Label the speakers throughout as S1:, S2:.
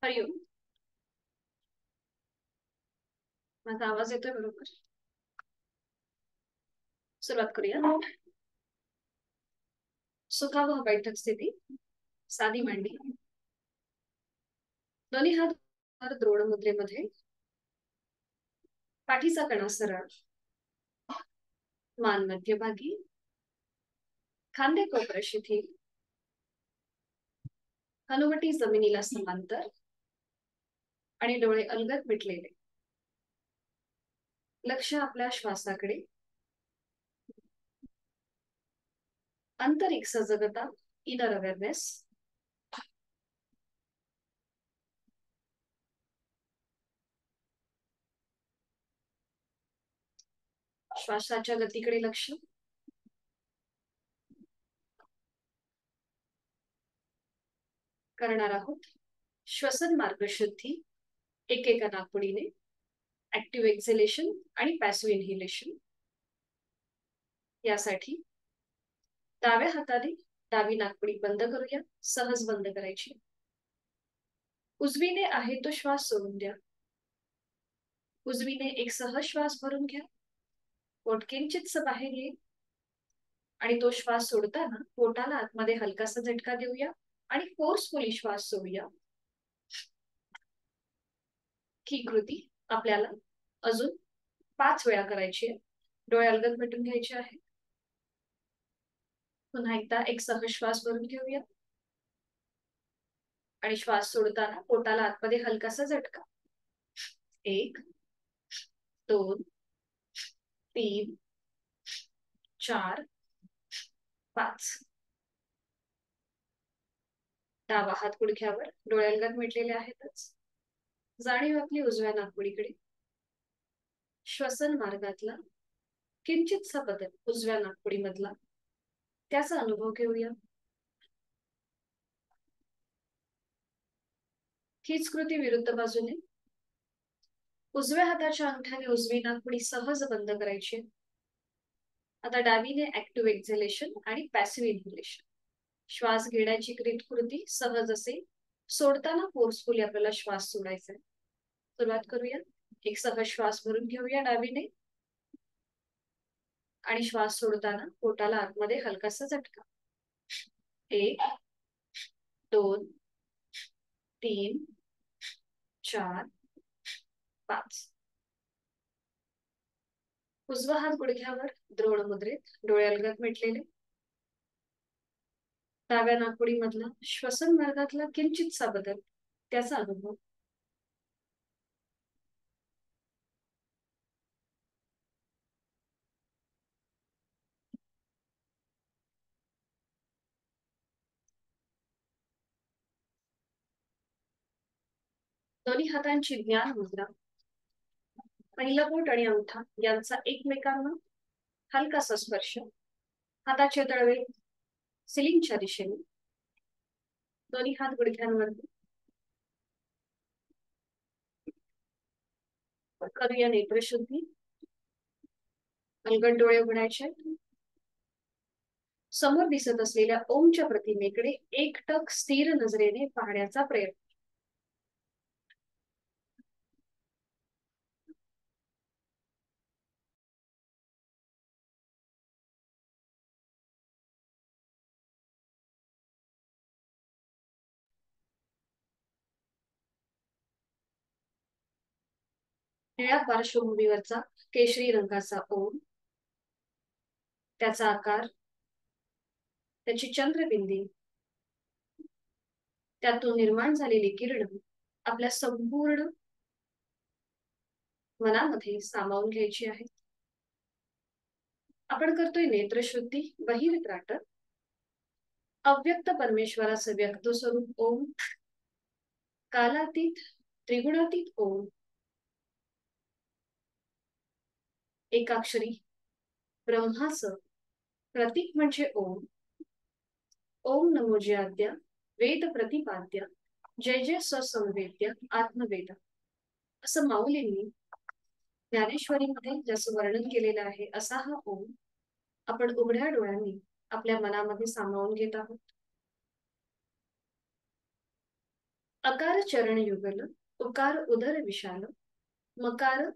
S1: हरिओम. माझा आवाज येतोय बरोबर? सुरुवात करूया. सुखावह बैठक स्थिती. साधी मांडी. दोन्ही हात द्रोण मुद्रेमध्ये. पाठीचा कणा सरळ. मान मध्यभागी. खांदे कोपऱ्यात शिथिल. हनुवटी जमिनीला समांतर आणि डोळे अलगद मिटलेले. लक्ष आपल्या श्वासाकडे. आंतरिक सजगता. Inner awareness. श्वासाच्या गतीकडे लक्ष. करणार आहोत श्वसन मार्ग शुद्धी एकेका नाकपुडीने. ऍक्टिव्ह एक्झेलेशन आणि पॅसिव्ह इनहेलेशन. यासाठी डाव्या हाताने डावी नाकपुडी बंद करूया. सहज बंद करायची. उजवीने आहे तो श्वास सोडून द्या. उजवीने एक सहज श्वास भरून घ्या. पोट किंचितसं बाहेर येईल आणि तो श्वास सोडताना पोटाला आतमध्ये हलकासा झटका देऊया आणि फोर्सफुली श्वास सोडूया. ही कृती आपल्याला अजून 5 वेळा करायची आहे. डोळे अलगद मिटून घ्यायचे आहे. पुन्हा एकदा एक सहज श्वास भरून घेऊया आणि श्वास सोडताना पोटाला आतमध्ये हलकासा झटका. 1 2 3 4 5. डावा हात गुडघ्यावर. डोळे अलगद मिटलेले आहेतच. जाणीव आपली उजव्या नाकपुडीकडे. श्वसन मार्गातला किंचितसा बदल उजव्या नाकपुडीमधला त्याचा अनुभव घेऊया. हीच कृती विरुद्ध बाजूने. उजव्या हाताच्या अंगठ्याने उजवी नाकपुडी सहज बंद करायची. आता डावीने ऍक्टिव्ह एक्झेलेशन आणि पॅसिव्ह इनहेलेशन. श्वास घेण्याची कृती सहज असेल. सोडताना फोर्सफुली आपल्याला श्वास सोडायचा आहे. सुरुवात करूया. एक सहज श्वास भरून घेऊया डावीने आणि श्वास सोडताना पोटाला आतमध्ये हलकासा झटका. 1 2 3 4 5. उजवा हात गुडघ्यावर द्रोण मुद्रेत. डोळे अलगद मिटलेले. डाव्या नाकपुडीमधला श्वसन मार्गातला किंचितसा बदल त्याचा अनुभव. दोन्ही हातांची ज्ञान मुद्रा. पहिला बोट आणि अंगठा यांचा एकमेकांना हलकासा स्पर्श. हाताचे तळवे सिलिंगच्या दिशेने. दोन्ही हात गुडघ्यांवर. करूया नेत्रशुद्धी. अलगद डोळे उघडायचे. समोर दिसत असलेल्या ओमच्या प्रतिमेकडे एकटक स्थिर नजरेने पाहण्याचा प्रयत्न. निळ्या पार्श्वभूमीवरचा केशरी रंगाचा ओम. त्याचा आकार, त्याची चंद्रबिंदी, त्यातून निर्माण झालेली किरण आपल्या संपूर्ण मनामध्ये सामावून घ्यायची आहे. आपण करतोय नेत्रशुद्धी बहिर्त्राटक. अव्यक्त परमेश्वराचं व्यक्त स्वरूप ओम. कालातीत त्रिगुणातीत ओम. एकाक्षरी ब्रह्माचं प्रतीक म्हणजे ओम. ओम नमो जयाद्या वेद प्रतिपाद्य जय जय ससंवेद्य आत्मवेद. असं माऊलींनी ज्ञानेश्वरीमध्ये जसं वर्णन केलेलं आहे असा हा ओम आपण उघड्या डोळ्यांनी आपल्या मनामध्ये सामावून घेत आहोत. अकार चरण युगल, उकार उदर विशाल, मकार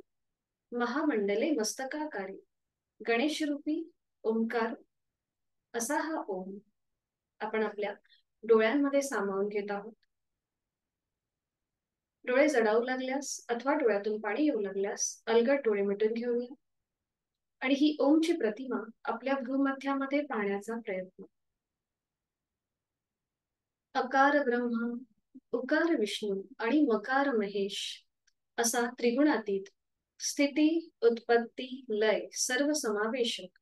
S1: महामंडले मस्तकाकारी, गणेश रूपी ओंकार असा हा ओम आपण आपल्या डोळ्यांमध्ये सामावून घेत आहोत. डोळे जडावू लागल्यास अथवा डोळ्यातून पाणी येऊ लागल्यास अलगद डोळे मिटून घेऊया आणि ही ओमची प्रतिमा आपल्या भूमध्यामध्ये पाहण्याचा प्रयत्न. अकार ब्रह्मा, उकार विष्णू आणि मकार महेश असा त्रिगुणातीत स्थिती, उत्पत्ती, लय सर्व समावेशक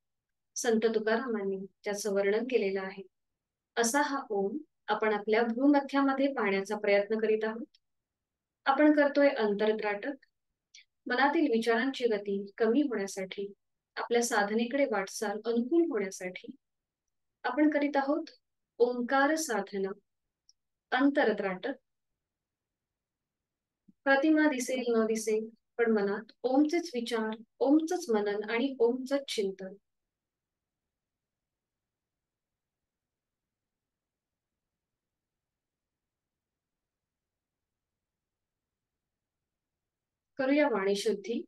S1: संत तुकारामांनी त्याचं वर्णन केलेलं आहे. असा हा ओम आपण आपल्या भूमध्यामध्ये पाहण्याचा प्रयत्न करीत आहोत. आपण करतोय अंतरद्राटक. मनातील विचारांची गती कमी होण्यासाठी, आपल्या साधनेकडे वाटचाल अनुकूल होण्यासाठी आपण करीत आहोत ओंकार साधना, अंतरद्राटक. प्रतिमा दिसेल न दिसेल, पण मनात ओमचेच विचार, ओमचंच मनन आणि ओमचंच चिंतन. करूया वाणी शुद्धी.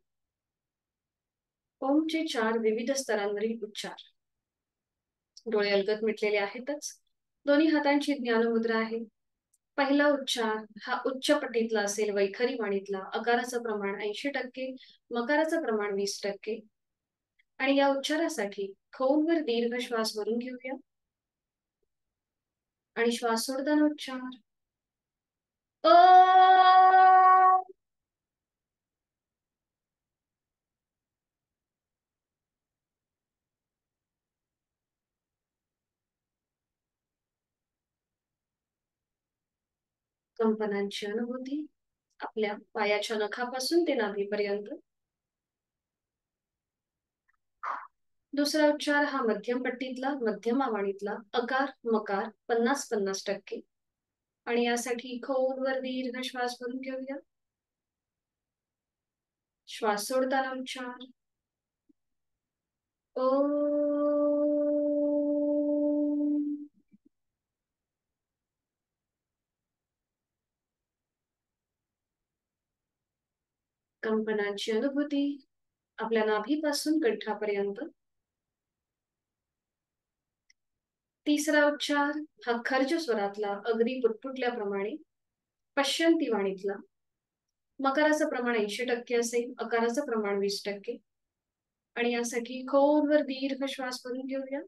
S1: ओमचे 4 विविध स्तरांवरील उच्चार. डोळे अलगद मिटलेले आहेतच. दोन्ही हातांची ज्ञानमुद्रा आहे. पहिला उच्चार हा उच्च पटीतला असेल, वैखरी वाणीतला. अकाराचं प्रमाण 80%, मकाराचं प्रमाण 20%. आणि या उच्चारासाठी खोलवर दीर्घ श्वास भरून घेऊया आणि श्वास सोडताना उच्चार अ. कंपनांची अनुभूती आपल्या पायाच्या नखापासून ते नाभीपर्यंत. दुसरा उच्चार हा मध्यम पट्टीतला, मध्यमा वाणीतला. अकार मकार 50-50%. आणि यासाठी खोलवर दीर्घ श्वास भरून घेऊया. श्वास सोडताना उच्चार ओ. कंपनांची अनुभूती आपल्या नाभीपासून कंठापर्यंत. तिसरा उच्चार हा खर्ज स्वरातला, अगदी पुटपुटल्याप्रमाणे, पश्यंती वाणीतला. मकाराचं प्रमाण 80% असेल, अकाराचं प्रमाण 20%. आणि यासाठी खोलवर दीर्घ श्वास भरून घेऊया.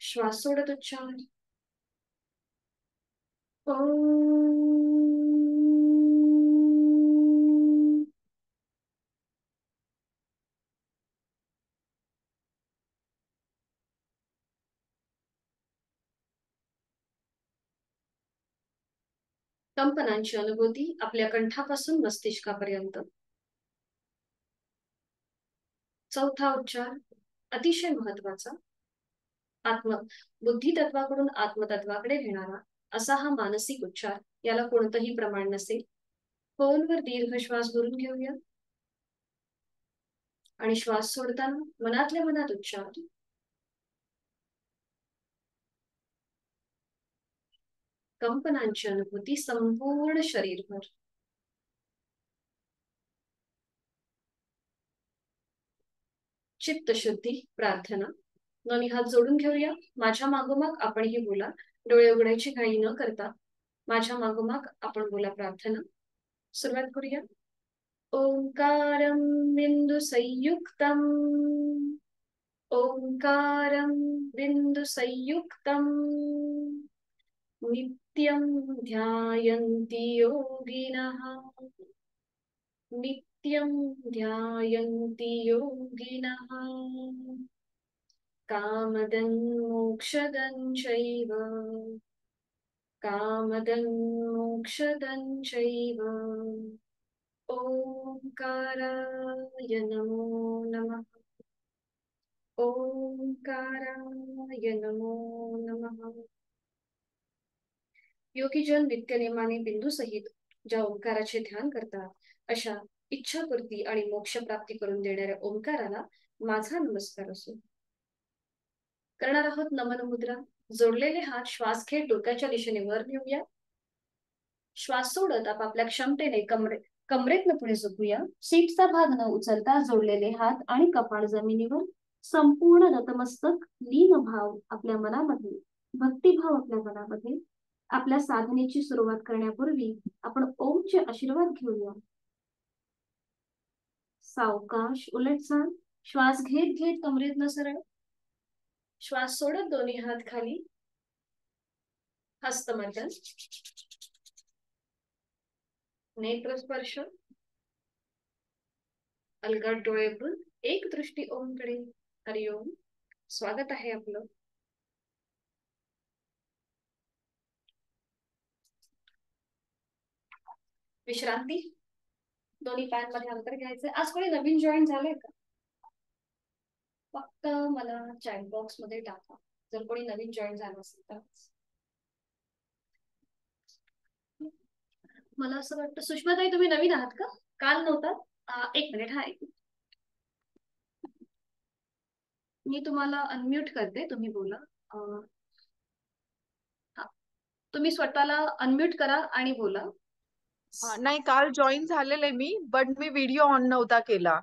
S1: श्वास सोडत उच्चार ओ. कंपनांची अनुभूती आपल्या कंठापासून मस्तिष्कापर्यंत. चौथा उच्चार अतिशय महत्वाचा, बुद्धी तत्वाकडून आत्मतत्वाकडे नेणारा असा हा मानसिक उच्चार. याला कोणतंही प्रमाण नसेल. खोलवर दीर्घ श्वास भरून घेऊया आणि श्वास सोडताना मनातल्या मनात उच्चार कंपनांची अनुभूती संपूर्ण शरीरभर. चित्तशुद्धी प्रार्थना. दोन्ही हात जोडून घेऊया. माझ्या मागोमाग आपणही बोला. डोळे उघडायची घाई न करता माझ्या मागोमाग आपण बोला प्रार्थना. सुरुवात करूया. ओंकारं बिंदु संयुक्तम, ओंकारं बिंदु संयुक्तम, नित्यं ध्यायन्ति योगिनः, नित्यं ध्यायन्ति योगिनः, कामदं मोक्षदं चैव, कामदं मोक्षदं चैव. ओंकाराय नमो नमः. ओंकाराय नमो नमः. योगीजन नित्यनेमाने बिंदू सहित ज्या ओंकाराचे ध्यान करतात, अशा इच्छापूर्ती आणि मोक्षप्राप्ती करून देणाऱ्या ओंकाराला माझा नमस्कार असो. करणार आहोत नमन मुद्रा. जोडलेले हात श्वास घेत डोक्याच्या दिशेने वर नेऊया श्वास सोडत आपापल्या क्षमतेने कमरेतनं पुढे झोपूया. सीटचा भाग न उचलता जोडलेले हात आणि कपाळ जमिनीवर. संपूर्ण नतमस्तक. लीन भाव आपल्या मनामध्ये, भक्तिभाव आपल्या मनामध्ये. आपल्या साधनेची सुरुवात करण्यापूर्वी आपण ओमचे आशीर्वाद घेऊया. सावकाश उलटसाल. श्वास घेत घेत कमरेतनं सरळ. श्वास सोडत दोन्ही हात खाली. हस्तमैथुन. नेत्रस्पर्श. अलगद डोळे उघडून एक दृष्टी ओमकडे. हरिओम. स्वागत आहे आपलं. विश्रांती. दोन्ही पायांमध्ये अंतर घ्यायचं. आज कोणी नवीन जॉईन झालंय का? फक्त मला चॅट बॉक्स मध्ये टाका जर कोणी नवीन जॉईन झालं असेल तर. मला असं वाटतं सुषमाताई तुम्ही नवीन आहात का? काल नव्हता? एक मिनिट. हा एक मी तुम्हाला अनम्यूट करते, तुम्ही बोला. तुम्ही स्वतःला अनम्यूट करा आणि बोला.
S2: नाही, काल जॉईन झालेले मी, बट मी व्हिडिओ ऑन नव्हता केला.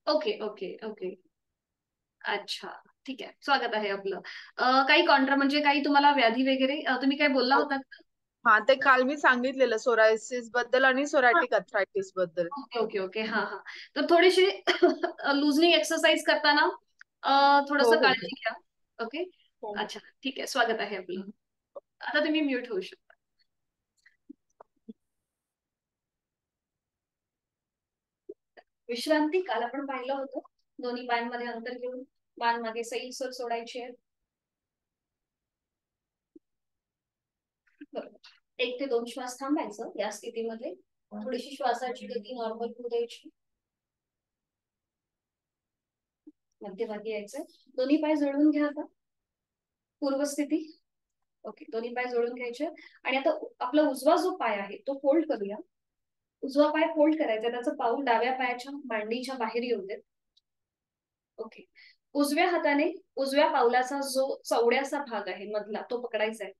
S1: Okay okay okay. अच्छा ठीक आहे. स्वागत आहे आपलं. काही कॉन्ट्रा म्हणजे काही तुम्हाला व्याधी वगैरे तुम्ही काय बोलला होता?
S2: हा, ते काल मी सांगितलेलं सोरायसिस बद्दल आणि सोरायटिक अर्थरायटिस बद्दल.
S1: Okay okay okay. हा हा. तर थोडीशी लुजनिंग एक्सरसाइज करताना थोडस
S2: हो हो
S1: काळजी घ्या. ओके.
S2: हो.
S1: अच्छा ठीक आहे. स्वागत आहे आपलं. आता तुम्ही म्यूट होऊ शकता. विश्रांती. काल आपण पाहिलं होतं दोन्ही पायांमध्ये अंतर घेऊन मान मागे सैलसर सोडायची आहे. बरोबर. 1 ते 2 श्वास थांबायचं या स्थितीमध्ये. थोडीशी श्वासाची गती नॉर्मल होऊ द्यायची. मध्यभागी यायचं. दोन्ही पाय जोडून घ्या आता. पूर्वस्थिती. ओके. दोन्ही पाय जोडून घ्यायचे आणि आता आपला उजवा जो पाय आहे तो फोल्ड करूया. उजवा पाय फोल्ड करायचा. त्याचं पाऊल डाव्या पायाच्या मांडीच्या बाहेर येऊ देत. ओके. उजव्या हाताने उजव्या पावलाचा जो चवड्याचा भाग आहे मधला तो पकडायचा आहे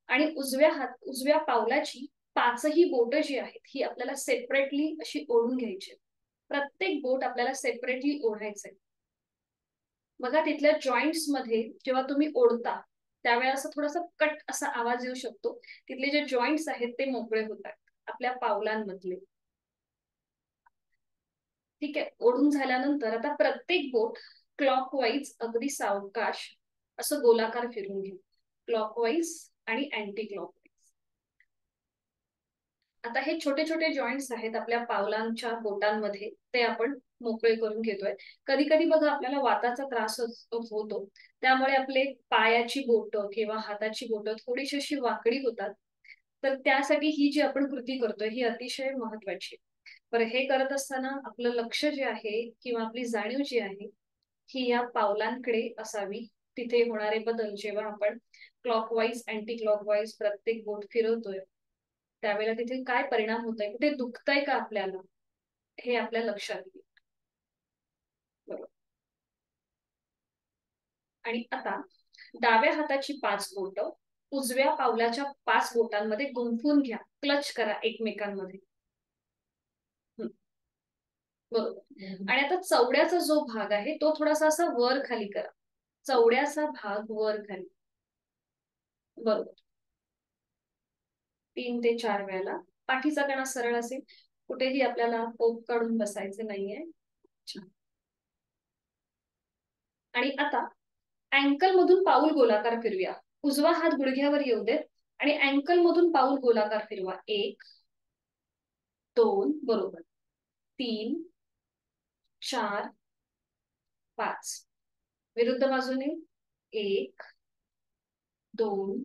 S1: आणि उजव्या पावलाची 5ही बोट जी आहेत ही आपल्याला सेपरेटली अशी ओढून घ्यायची. प्रत्येक बोट आपल्याला सेपरेटली ओढायचंय. बघा तिथल्या जॉईंट्स मध्ये जेव्हा तुम्ही ओढता त्यावेळेला असं थोडासा कट असा आवाज येऊ शकतो. तिथले जे जॉईंट्स आहेत ते मोकळे होतात आपल्या पावलांमधले. ठीक आहे. ओढून झाल्यानंतर आता प्रत्येक बोट क्लॉकवाईज अगदी सावकाश असं गोलाकार फिरून घेऊ. क्लॉकवाईज आणि अँटी क्लॉकवाईज. आता हे छोटे छोटे जॉईंट्स आहेत आपल्या पावलांच्या बोटांमध्ये ते आपण मोकळे करून घेतोय. कधी कधी बघा आपल्याला वाताचा त्रास होतो त्यामुळे आपले पायाची बोटं किंवा हाताची बोटं थोडीशी अशी वाकडी होतात. तर त्यासाठी ही जी आपण कृती करतोय ही अतिशय महत्वाची. बरं, हे करत असताना आपलं लक्ष जे आहे किंवा आपली जाणीव जी आहे ही या पावलांकडे असावी. तिथे होणारे बदल जेव्हा आपण क्लॉकवाईज अँटी क्लॉकवाईज प्रत्येक बोट फिरवतोय त्यावेळेला तिथे काय परिणाम होत आहे, कुठे दुखतंय का आपल्याला हे आपल्या लक्षात येईल. बरोबर. आणि आता डाव्या हाताची 5 बोट उजव्या पावलाच्या 5 बोटांमध्ये गुंफून घ्या. क्लच करा एकमेकांमध्ये. बरोबर. आणि आता चवड्याचा जो भाग आहे तो थोडासा असा वर खाली करा. चवड्याचा भाग वर खाली. बरोबर. 3 ते 4 वेळेला. पाठीचा कणा सरळ असेल. कुठेही आपल्याला पोक काढून बसायचे नाहीये. आणि आता अँकल मधून पाऊल गोलाकार फिरूया. उजवा हात गुडघ्यावर येऊ देत आणि अँकल मधून पाऊल गोलाकार फिरवा. 1 2 बरोबर. 3 4 5. विरुद्ध बाजूने 1 2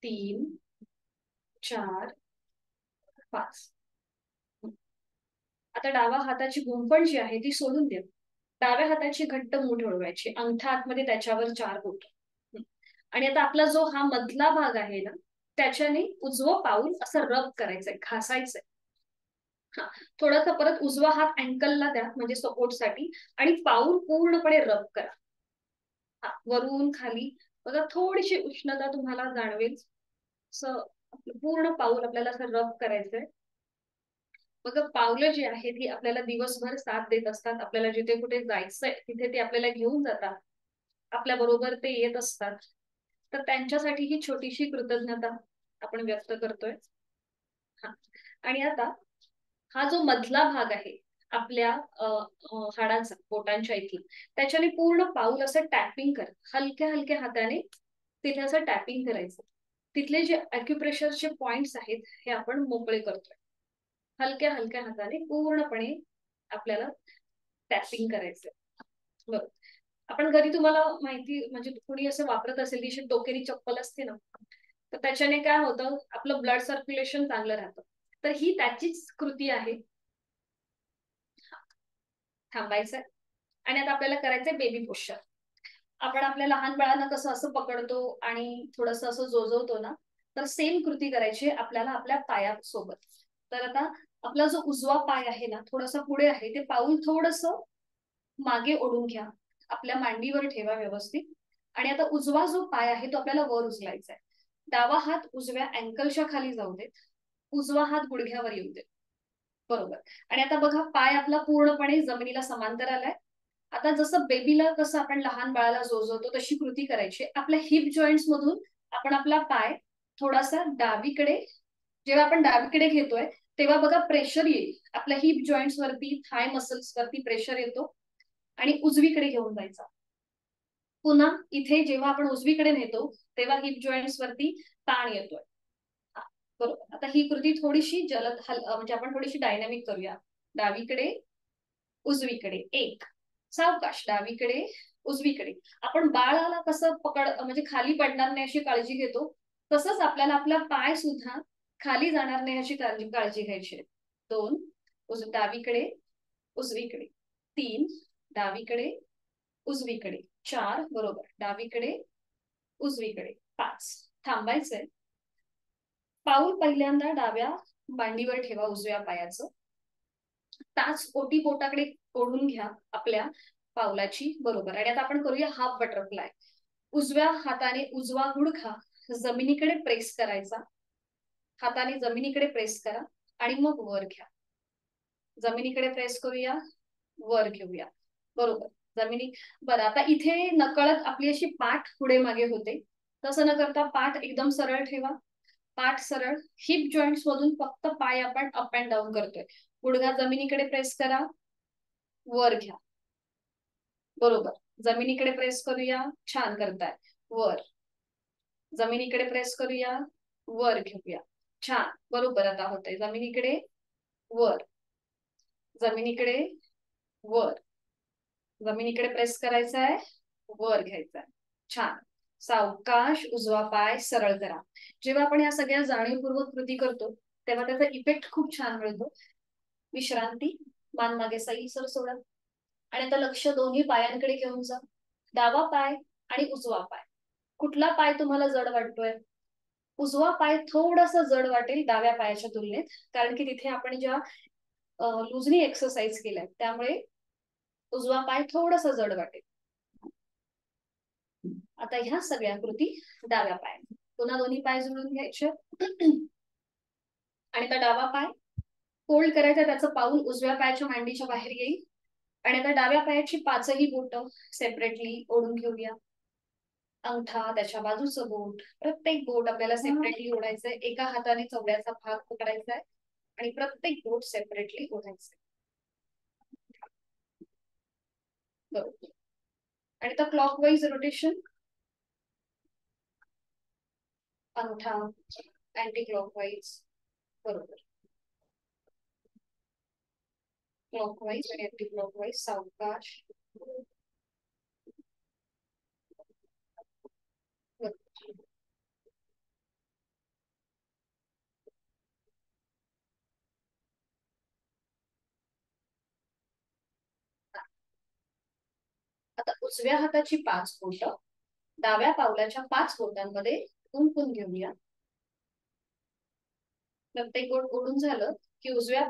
S1: 3 4 5. आता डावा हाताची गुंफण जी आहे ती सोडून द्या. डाव्या हाताची घट्ट मूठ ठेवायची. अंगठा आतमध्ये त्याच्यावर 4 बोट. आणि आता आपला जो हा मधला भाग आहे ना त्याच्याने उजवं पाऊल असं रब करायचंय, घासायचंय. हा, थोडासा परत उजवा हात अँकलला द्या म्हणजे सपोर्टसाठी आणि पाऊल पूर्णपणे रब करा. वरून खाली बघा थोडीशी उष्णता तुम्हाला जाणवेल. आपलं पूर्ण पाऊल आपल्याला असं रब करायचंय. मग पावलं जी आहेत ही आपल्याला दिवसभर साथ देत असतात. आपल्याला जिथे कुठे जायचंय तिथे ते आपल्याला घेऊन जातात. आपल्या बरोबर ते येत असतात. तर त्यांच्यासाठी ही छोटीशी कृतज्ञता आपण व्यक्त करतोय. हा. आणि आता हा जो मधला भाग आहे आपल्या हाडांचा, बोटांच्या इथला, त्याच्याने पूर्ण पाऊल असं टॅपिंग कर, हलक्या हलक्या हाताने तिथे असं टॅपिंग करायचं. तिथले जे अॅक्युप्रेशरचे पॉइंट्स आहेत हे आपण मोकळे करतोय. हलक्या हलक्या हाताने पूर्णपणे आपल्याला टॅपिंग करायचंय. बरं. आपण घरी तुम्हाला माहिती म्हणजे कोणी असं वापरत असेल ती डोकेरी चप्पल असते ना, तर त्याच्याने काय होतं, आपलं ब्लड सर्क्युलेशन चांगलं राहतं. तर ही त्याचीच कृती आहे. थांबायचंय आणि आता आपल्याला करायचंय बेबी पोश्चर. आपण आपल्या लहान बाळांना कसं असं पकडतो आणि थोडस असं जोजवतो ना, तर सेम कृती करायची आपल्याला आपल्या पायासोबत. तर आता आपला जो उजवा पाय आहे ना, थोडासा पुढे आहे, ते पाऊल थोडस मागे ओढून घ्या, आपल्या मांडीवर ठेवा व्यवस्थित. आणि आता उजवा जो पाय आहे तो आपल्याला वर उचलायचा आहे. डावा हात उजव्या अँकलच्या खाली जाऊ देत, उजवा हात गुडघ्यावर येऊ देत. बरोबर. आणि आता बघा, पाय आपला पूर्णपणे जमिनीला समांतर आलाय. आता जसं बेबीला कसं आपण लहान बाळाला जोजवतो तशी कृती करायची. आपल्या हिप जॉईंट्स मधून आपण आपला पाय थोडासा डावीकडे, जेव्हा आपण डावीकडे घेतोय तेव्हा बघा प्रेशर येईल आपल्या हिप जॉईंट्स वरती, थाय मसल्स वरती प्रेशर येतो आणि उजवीकडे घेऊन जायचा. पुन्हा इथे जेव्हा आपण उजवीकडे नेतो तेव्हा हिप जॉईंट्स वरती ताण येतोय. बरोबर. आता ही कृती थोडीशी जलद म्हणजे आपण थोडीशी डायनॅमिक करूया. डावीकडे उजवीकडे, एक, सावकाश, डावीकडे उजवीकडे. आपण बाळाला कसं म्हणजे खाली पडणार नाही अशी काळजी घेतो, तसंच आपल्याला आपला पाय सुद्धा खाली जाणार नाही अशी काळजी घ्यायची. दोन, डावीकडे उजवीकडे. तीन, डावीकडे उजवीकडे. चार, बरोबर, डावीकडे उजवीकडे. पाच, थांबायचंय. पाऊल पहिल्यांदा डाव्या मांडीवर ठेवा उजव्या पायाचं. टाच ओटी पोटाकडे ओढून घ्या आपल्या पावलाची. बरोबर. आणि आता आपण करूया हाफ बटरफ्लाय. उजव्या हाताने उजवा गुडघा जमिनीकडे प्रेस करायचा, हाताने जमिनीकडे प्रेस करा आणि मग वर घ्या. जमिनीकडे प्रेस करूया, वर घेऊया. बरोबर. जमिनी. बरं, आता इथे नकळत आपली अशी पाठ पुढे मागे होते. तसं न करता पाठ एकदम सरळ ठेवा. पाठ सरळ. हिप जॉईंट्स मधून फक्त पाय आपण अप अँड डाऊन करतोय. गुडघा जमिनीकडे प्रेस करा, वर घ्या. बरोबर. जमिनीकडे प्रेस करूया, छान करताय. वर. जमिनीकडे प्रेस करूया, वर घेऊया. छान. बरोबर. आता होतंय जमिनीकडे वर, जमिनीकडे वर. जमिनीकडे प्रेस करायचा आहे, वर घ्यायचा आहे. छान. सावकाश उजवा पाय सरळ करा. जेव्हा आपण या सगळ्या जाणीवपूर्वक कृती करतो तेव्हा त्याचा इफेक्ट खूप छान मिळतो. विश्रांती. मान मागे सैलसर सोडा. आणि आता लक्ष दोन्ही पायांकडे घेऊन जा. डावा पाय आणि उजवा पाय. कुठला पाय तुम्हाला जड वाटतोय? उजवा पाय थोडासा जड वाटेल डाव्या पायाच्या तुलनेत, कारण की तिथे आपण ज्या लुजनी एक्सरसाइज केल्या त्यामुळे उजवा पाय थोडासा जड वाटेल. आता ह्या सगळ्या कृती डाव्या पायाने. पुन्हा दोन्ही पाय जुळून घ्यायचे आणि आता डावा पाय फोल्ड करायचा, त्याचं पाऊल उजव्या पायाच्या मांडीच्या बाहेर येईल. आणि आता डाव्या पायाची पाचही बोटं सेपरेटली ओढून घेऊया. अंगठा, त्याच्या बाजूचं बोट, प्रत्येक बोट आपल्याला सेपरेटली ओढायचंय. एका हाताने चवड्याचा भाग पकडायचा आहे आणि प्रत्येक बोट सेपरेटली ओढायचंय. बरोबर. आणि आता क्लॉकवाईज रोटेशन. अंगठा अँटी क्लॉकवाईज. बरोबर. क्लॉकवाईज आणि अँटी क्लॉकवाईज. सावकाश. आता उजव्या हाताची 5 बोटं डाव्या पावलाच्या 5 बोटांमध्ये गुंफून घेऊया. प्रत्येक बोट ओढून झालं की उजव्या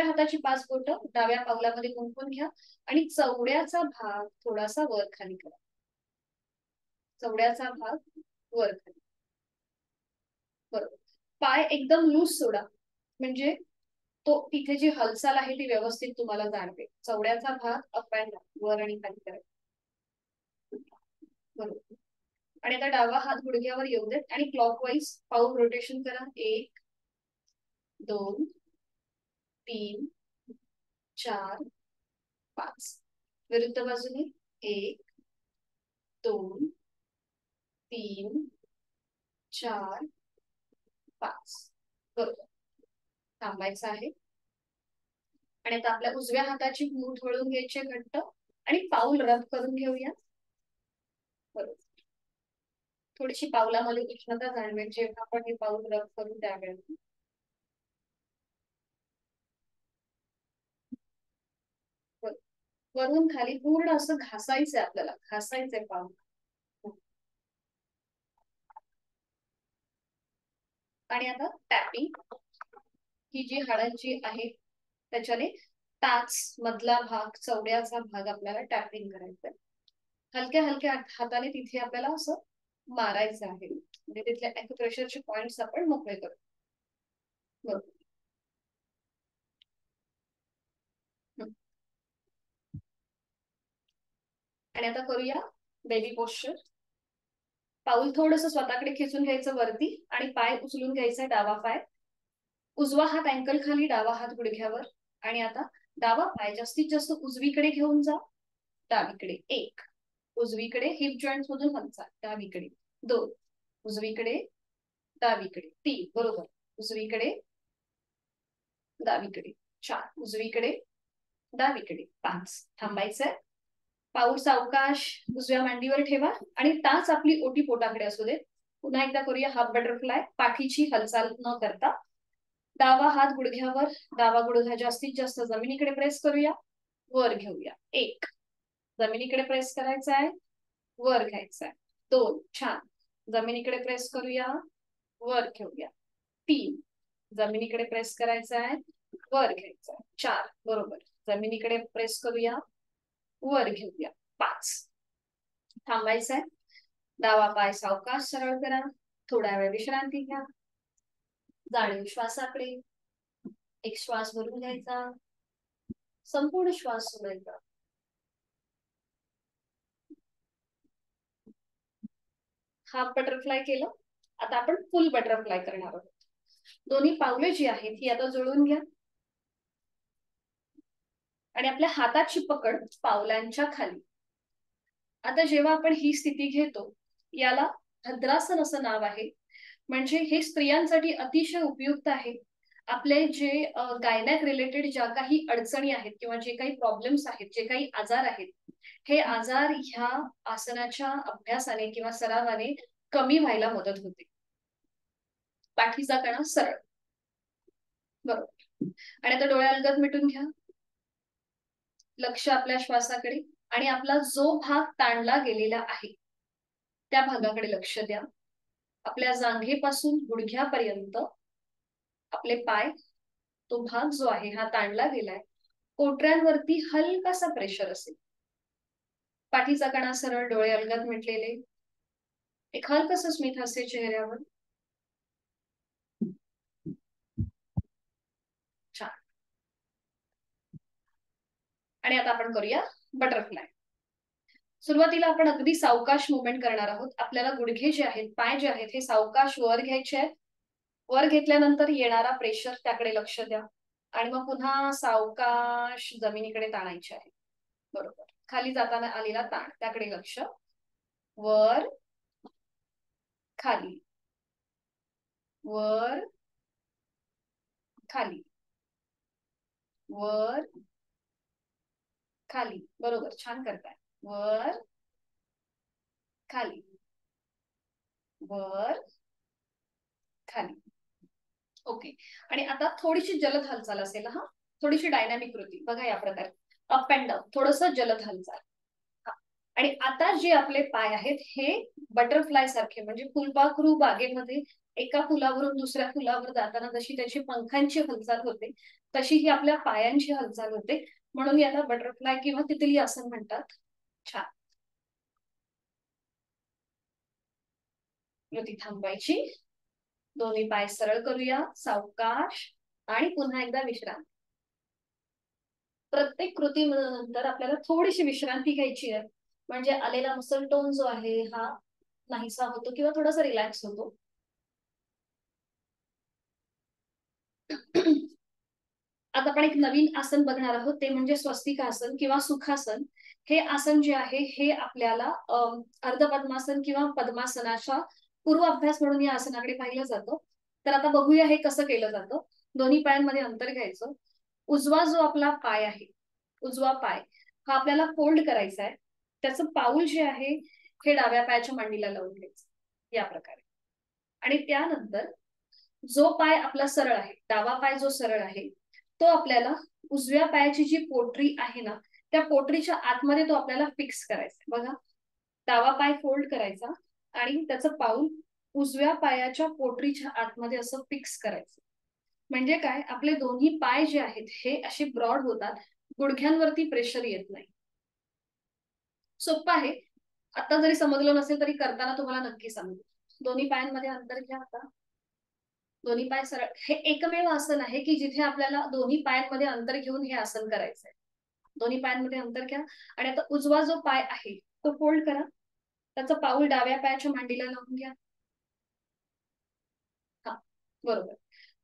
S1: हाताची 5 बोटं डाव्या पावलामध्ये गुंफून घ्या आणि चवड्याचा भाग थोडासा वर खाली करा. चवड्याचा भाग वर खाली. बरोबर. पाय एकदम लूज सोडा, म्हणजे तो तिथे जी हालचाल आहे ती व्यवस्थित तुम्हाला जाणते. चवड्याचा भाग अप अँड डाऊन, वर आणि खाली करायचा. बरोबर. आणि आता डावा हात गुडघ्यावर येऊ देत आणि क्लॉकवाईज पाऊल रोटेशन करा. 1 2 3 4 5. विरुद्ध बाजूने 1 2 3 4 5. बरोबर. थांबायचं आहे. आणि आता आपल्या उजव्या हाताची मूठ वळून घ्यायची घट्ट आणि पाऊल रब करून घेऊया. बरोबर. थोडीशी पावलामध्ये उष्णता जाणवेल जेव्हा आपण हे पाऊल रब करू त्यावेळेला. वरून खाली पूर्ण असं घासायचंय, आपल्याला घासायचंय पाऊल. आणि आता टॅपिंग, ही जी हाडांची आहे त्याच्याने टाच मधला भाग, चवड्याचा भाग आपल्याला टॅपिंग करायचा आहे. हलक्या हलक्या हाताने तिथे आपल्याला असं मारायचं आहे, म्हणजे तिथले ॲक्युप्रेशरचे पॉइंट्स आपण मोकळे करू. बरोबर. आणि आता करूया बेबी पोश्चर. पाऊल थोडंसं स्वतःकडे खेचून घ्यायचं वरती आणि पाय उचलून घ्यायचा डावा पाय. उजवा हात अँकल खाली, डावा हात गुडघ्यावर. आणि आता डावा पाय जास्तीत जास्त उजवीकडे घेऊन जा. डावीकडे 1, उजवीकडे हिप जॉईंट मधून हालचाल. डावीकडे 2, उजवीकडे डावीकडे 3. बरोबर. उजवीकडे डावीकडे 4, उजवीकडे डावीकडे 5. थांबायचंय. पाऊल सावकाश उजव्या मांडीवर ठेवा आणि टाच आपली ओटी पोटाकडे असू दे. पुन्हा एकदा करूया हाफ बटरफ्लाय, पाठीची हालचाल न करता. डावा हात गुडघ्यावर, डावा गुडघा जास्तीत जास्त जमिनीकडे प्रेस करूया. वर घेऊया. 1, जमिनीकडे प्रेस करायचा आहे, वर घ्यायचा आहे. 2, छान, जमिनीकडे प्रेस करूया, वर घेऊया. 3, जमिनीकडे प्रेस करायचा आहे, वर घ्यायचा आहे. 4, बरोबर, जमिनीकडे प्रेस करूया, वर घेऊया. 5. थांबायचंय. डावा पाय सावकाश सरळ करा. थोडा वेळ विश्रांती घ्या. जाणीव श्वासाकडे. एक श्वास भरून घ्यायचा, संपूर्ण श्वास सोडायचा. हाफ बटरफ्लाय केलं. आता आपण फुल बटरफ्लाय करणार आहोत. दोन्ही पावले जी आहेत ही आता जुळून घ्या आणि आपल्या हाताची पकड पावलांच्या खाली. आता जेव्हा आपण ही स्थिती घेतो याला भद्रासन असं नाव आहे. म्हणजे हे स्त्रियांसाठी अतिशय उपयुक्त आहे. आपले जे गायनॅक रिलेटेड ज्या काही अडचणी आहेत किंवा जे काही प्रॉब्लेम्स आहेत, जे काही आजार आहेत, हे आजार ह्या आसनाच्या अभ्यासाने किंवा सरावाने कमी व्हायला मदत होते. पाठीचा कणा सरळ. बरोबर. आणि आता डोळे अलगद मिटून घ्या. लक्ष आपल्या श्वासाकडे आणि आपला जो भाग ताणला गेलेला आहे त्या भागाकडे लक्ष द्या. आपल्या जांघेपासून गुडघ्यापर्यंत आपले पाय, तो भाग जो आहे हा ताणला गेलाय. कोटऱ्यांवरती हलकासा प्रेशर असेल. पाठीचा कणा सरळ, डोळे अलगद मिटलेले, एक हलकस स्मित हास्य चेहऱ्यावर. छान. आणि आता आपण करूया बटरफ्लाय. सुरुवातीला आपण अगदी सावकाश मुवमेंट करणार आहोत. आपल्याला गुडघे जे आहेत, पाय जे आहेत, हे सावकाश वर घ्यायचे आहेत. वर घेतल्यानंतर येणारा प्रेशर त्याकडे लक्ष द्या आणि मग पुन्हा सावकाश जमिनीकडे ताणायचे आहे. बरोबर. खाली जाताना आलेला ताण त्याकडे लक्ष. वर खाली, वर खाली, वर खाली. बरोबर, छान करताय. वर खाली, वर खाली. ओके. आणि आता थोडीशी जलद हालचाल असेल हा, थोडीशी डायनामिक कृती बघा या प्रकारे. अप अँड डाऊन, थोडस जलद हालचाल. आणि आता जे आपले पाय आहेत हे बटरफ्लाय सारखे, म्हणजे फुलपाखरू बागेमध्ये एका फुलावरून दुसऱ्या फुलावर जाताना जशी त्याची पंखांची हालचाल होते तशी ही आपल्या पायांची हालचाल होते. म्हणून याला बटरफ्लाय किंवा तितली असं म्हणतात. छान. कृती थांबवायची. दोन्ही पाय सरळ करूया, सावकाश, आणि पुन्हा एकदा विश्रांती. प्रत्येक कृतीनंतर आपल्याला थोडीशी विश्रांती घ्यायची आहे, म्हणजे आलेला मसल टोन जो आहे हा नाहीसा होतो किंवा थोडासा रिलॅक्स होतो. आता आपण एक नवीन आसन बघणार आहोत, ते म्हणजे स्वस्तिकासन किंवा सुखासन. हे आसन जे आहे हे आपल्याला अर्धपद्मासन किंवा पद्मासनाचा पूर्वाभ्यास म्हणून या आसनाकडे पाहिलं जातं. तर आता बघूया हे कसं केलं जातं. दोन्ही पायांमध्ये अंतर घ्यायचं. उजवा जो आपला पाय आहे, उजवा पाय हा आपल्याला फोल्ड करायचा आहे. त्याचं पाऊल जे आहे हे डाव्या पायाच्या मांडीला लावून घ्यायचं या प्रकारे. आणि त्यानंतर जो पाय आपला सरळ आहे, डावा पाय जो सरळ आहे, तो आपल्याला उजव्या पायाची जी पोटरी आहे ना, त्या पोटरीच्या आतमध्ये तो आपल्याला फिक्स करायचा. बघा, डावा पाय फोल्ड करायचा आणि त्याचं पाऊल उजव्या पायाच्या पोटरीच्या आतमध्ये असं फिक्स करायचं. म्हणजे काय, आपले दोन्ही पाय जे आहेत हे असे ब्रॉड होतात, गुडघ्यांवरती प्रेशर येत नाही. सोपं आहे. आता जरी समजलं नसेल तरी करताना तुम्हाला नक्की सांगू. दोन्ही पायांमध्ये अंतर घ्या. आता दोन्ही पाय सरळ. हे एकमेव आसन आहे की जिथे आपल्याला दोन्ही पायांमध्ये अंतर घेऊन हे आसन करायचंय. दोन्ही पायांमध्ये अंतर घ्या आणि आता उजवा जो पाय आहे तो फोल्ड करा. त्याचं पाऊल डाव्या पायाच्या मांडीला लावून घ्या. हा, बरोबर.